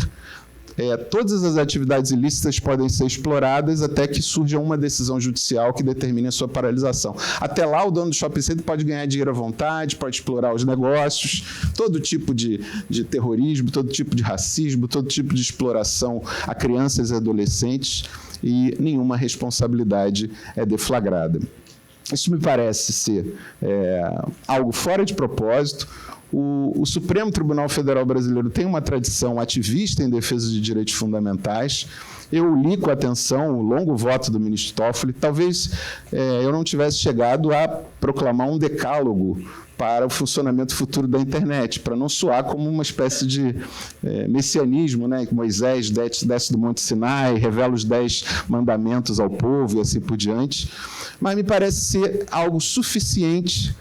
todas as atividades ilícitas podem ser exploradas até que surja uma decisão judicial que determine a sua paralisação. Até lá, o dono do shopping center pode ganhar dinheiro à vontade, pode explorar os negócios, todo tipo de terrorismo, todo tipo de racismo, todo tipo de exploração a crianças e adolescentes, e nenhuma responsabilidade é deflagrada. Isso me parece ser algo fora de propósito, O Supremo Tribunal Federal Brasileiro tem uma tradição ativista em defesa de direitos fundamentais. Eu li com atenção o longo voto do ministro Toffoli. Talvez eu não tivesse chegado a proclamar um decálogo para o funcionamento futuro da internet, para não soar como uma espécie de messianismo, né? Moisés desce do Monte Sinai, revela os 10 mandamentos ao povo e assim por diante. Mas me parece ser algo suficiente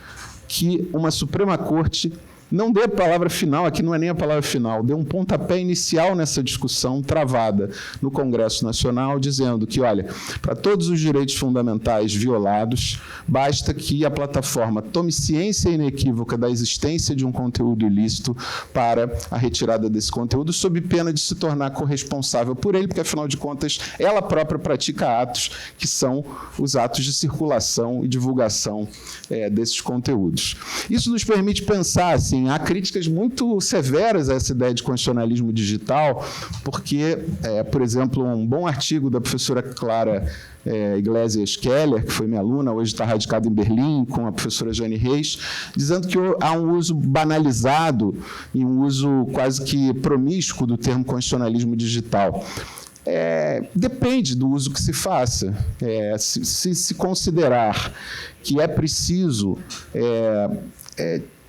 que uma Suprema Corte não dê a palavra final, aqui não é nem a palavra final, dê um pontapé inicial nessa discussão travada no Congresso Nacional, dizendo que, olha, para todos os direitos fundamentais violados, basta que a plataforma tome ciência inequívoca da existência de um conteúdo ilícito para a retirada desse conteúdo, sob pena de se tornar corresponsável por ele, porque, afinal de contas, ela própria pratica atos que são os atos de circulação e divulgação desses conteúdos. Isso nos permite pensar, assim, há críticas muito severas a essa ideia de constitucionalismo digital, porque, por exemplo, um bom artigo da professora Clara Iglesias Keller, que foi minha aluna, hoje está radicada em Berlim, com a professora Jane Reis, dizendo que há um uso banalizado e um uso quase que promíscuo do termo constitucionalismo digital. Depende do uso que se faça. Se considerar que é preciso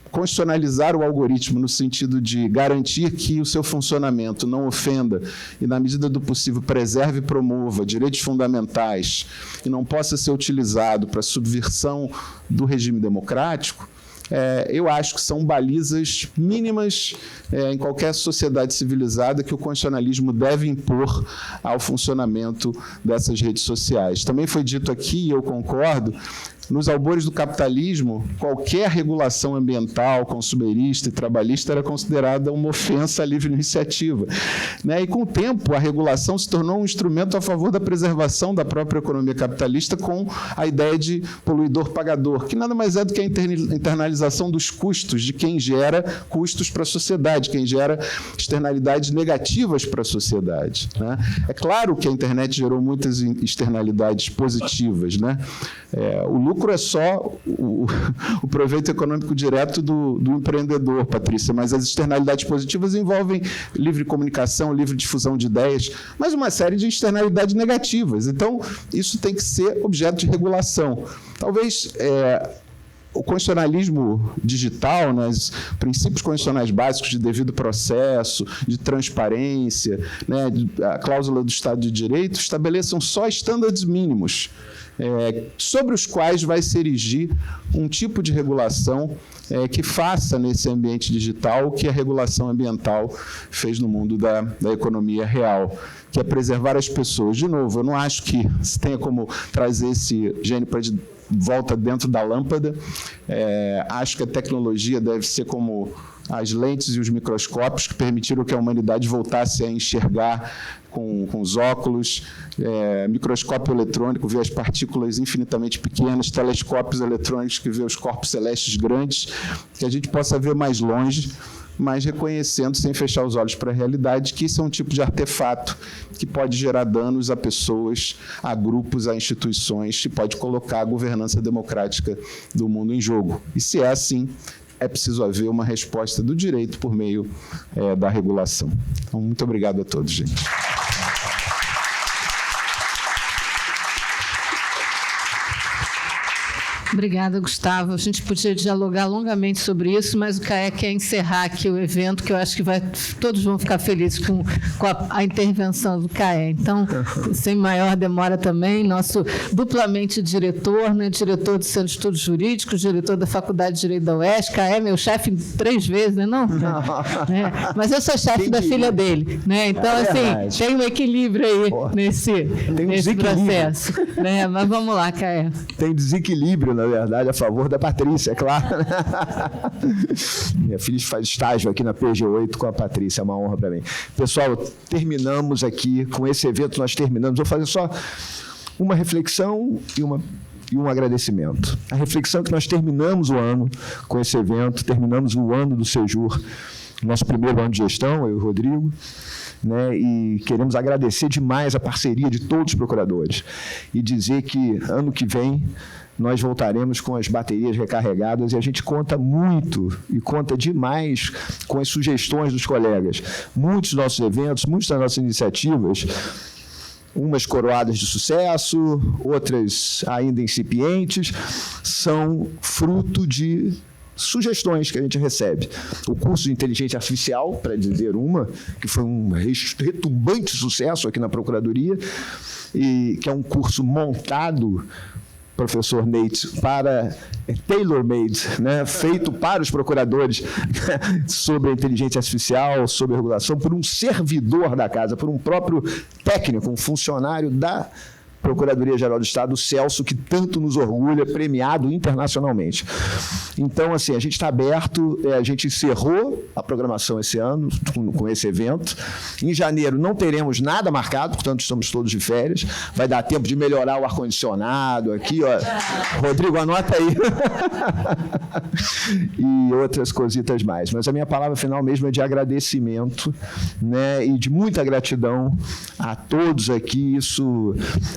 constitucionalizar o algoritmo no sentido de garantir que o seu funcionamento não ofenda e, na medida do possível, preserve e promova direitos fundamentais e não possa ser utilizado para subversão do regime democrático, eu acho que são balizas mínimas em qualquer sociedade civilizada que o constitucionalismo deve impor ao funcionamento dessas redes sociais. Também foi dito aqui, e eu concordo, nos albores do capitalismo, qualquer regulação ambiental, consumerista e trabalhista era considerada uma ofensa à livre iniciativa, né? E, com o tempo, a regulação se tornou um instrumento a favor da preservação da própria economia capitalista, com a ideia de poluidor-pagador, que nada mais é do que a internalização dos custos de quem gera custos para a sociedade, quem gera externalidades negativas para a sociedade, né? É claro que a internet gerou muitas externalidades positivas, né? O lucro é só o proveito econômico direto do empreendedor, Patrícia, mas as externalidades positivas envolvem livre comunicação, livre difusão de ideias, mas uma série de externalidades negativas. Então, isso tem que ser objeto de regulação. Talvez o constitucionalismo digital, né, os princípios constitucionais básicos de devido processo, de transparência, né, a cláusula do Estado de Direito, estabeleçam só estándares mínimos sobre os quais vai se erigir um tipo de regulação que faça nesse ambiente digital o que a regulação ambiental fez no mundo da economia real, que é preservar as pessoas. De novo, eu não acho que se tenha como trazer esse gênio para de volta dentro da lâmpada. Acho que a tecnologia deve ser como as lentes e os microscópios que permitiram que a humanidade voltasse a enxergar com os óculos, microscópio eletrônico, ver as partículas infinitamente pequenas, telescópios eletrônicos que vê os corpos celestes grandes, que a gente possa ver mais longe, mas reconhecendo, sem fechar os olhos para a realidade, que isso é um tipo de artefato que pode gerar danos a pessoas, a grupos, a instituições, e pode colocar a governança democrática do mundo em jogo. E se é assim, é preciso haver uma resposta do direito por meio da regulação. Então, muito obrigado a todos, gente. Obrigada, Gustavo. A gente podia dialogar longamente sobre isso, mas o CAE quer encerrar aqui o evento, que eu acho que todos vão ficar felizes com a intervenção do CAE. Então, sem maior demora também, nosso duplamente diretor, né, diretor do Centro de Estudos Jurídicos, diretor da Faculdade de Direito da UESC, CAE, meu chefe 3 vezes, né? Não? Mas eu sou chefe da filha dele, né? Então, assim, tem um equilíbrio aí nesse processo. Né? Mas vamos lá, CAE. Tem desequilíbrio, na verdade, a favor da Patrícia, é claro. Minha filha faz estágio aqui na PG8 com a Patrícia, é uma honra para mim. Pessoal, terminamos aqui, com esse evento nós terminamos. Vou fazer só uma reflexão e um agradecimento. A reflexão é que nós terminamos o ano com esse evento, terminamos o ano do Sejur nosso primeiro ano de gestão, eu e o Rodrigo, né, e queremos agradecer demais a parceria de todos os procuradores e dizer que ano que vem nós voltaremos com as baterias recarregadas e a gente conta muito e conta demais com as sugestões dos colegas. Muitos dos nossos eventos, muitas das nossas iniciativas, umas coroadas de sucesso, outras ainda incipientes, são fruto de sugestões que a gente recebe. O curso de inteligência artificial, para dizer uma, que foi um retumbante sucesso aqui na Procuradoria, e que é um curso montado, professor Nate, para tailor-made, né, feito para os procuradores sobre a inteligência artificial, sobre a regulação, por um servidor da casa, por um próprio técnico, um funcionário da Procuradoria-Geral do Estado, o Celso, que tanto nos orgulha, premiado internacionalmente. Então, assim, a gente está aberto, a gente encerrou a programação esse ano com esse evento. Em janeiro não teremos nada marcado, portanto, estamos todos de férias. Vai dar tempo de melhorar o ar-condicionado aqui, ó. Rodrigo, anota aí. E outras cositas mais. Mas a minha palavra final mesmo é de agradecimento, né, e de muita gratidão a todos aqui.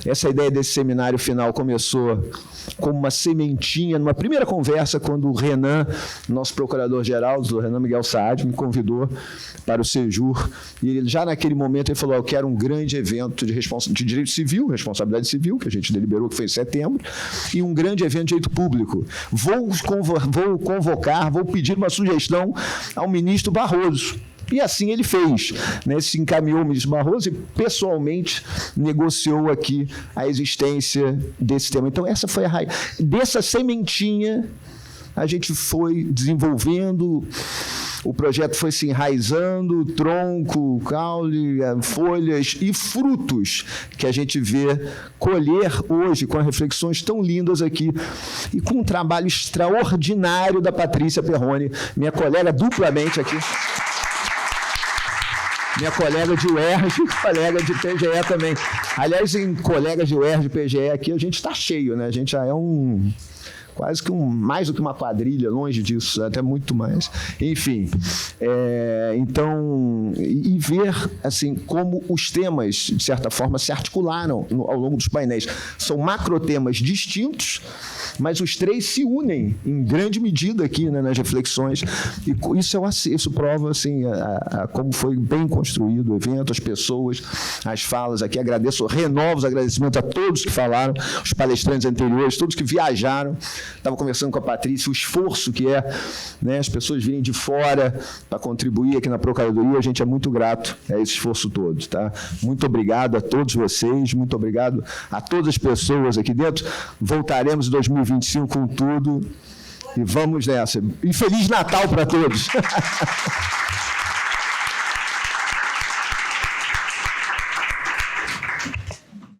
Essa ideia desse seminário final começou como uma sementinha, numa primeira conversa, quando o Renan, nosso procurador-geral, o Renan Miguel Saad, me convidou para o Sejur, e ele, já naquele momento ele falou: eu quero um grande evento de direito civil, responsabilidade civil, que a gente deliberou que foi em setembro, e um grande evento de direito público. Vou convocar, vou pedir uma sugestão ao ministro Barroso. E assim ele fez, né? Se encaminhou ao ministro Barroso e pessoalmente negociou aqui a existência desse tema. Então, essa foi a raiz. Dessa sementinha, a gente foi desenvolvendo, o projeto foi se enraizando, tronco, caule, folhas e frutos que a gente vê colher hoje com as reflexões tão lindas aqui e com um trabalho extraordinário da Patrícia Perrone, minha colega duplamente aqui. Minha colega de UERJ, colega de PGE também. Aliás, em colegas de UERJ e PGE aqui, a gente está cheio, né? A gente já é quase que mais do que uma quadrilha, longe disso, até muito mais. Enfim, então, e ver assim, como os temas, de certa forma, se articularam ao longo dos painéis. São macrotemas distintos, mas os três se unem em grande medida aqui, né, nas reflexões, e isso prova assim, como foi bem construído o evento, as pessoas, as falas aqui. Renovo os agradecimentos a todos que falaram, os palestrantes anteriores, todos que viajaram. Estava conversando com a Patrícia, o esforço que é, né, as pessoas virem de fora para contribuir aqui na Procuradoria, a gente é muito grato a esse esforço todo, tá? Muito obrigado a todos vocês, muito obrigado a todas as pessoas aqui dentro. Voltaremos em 2025 com tudo e vamos nessa. E Feliz Natal para todos!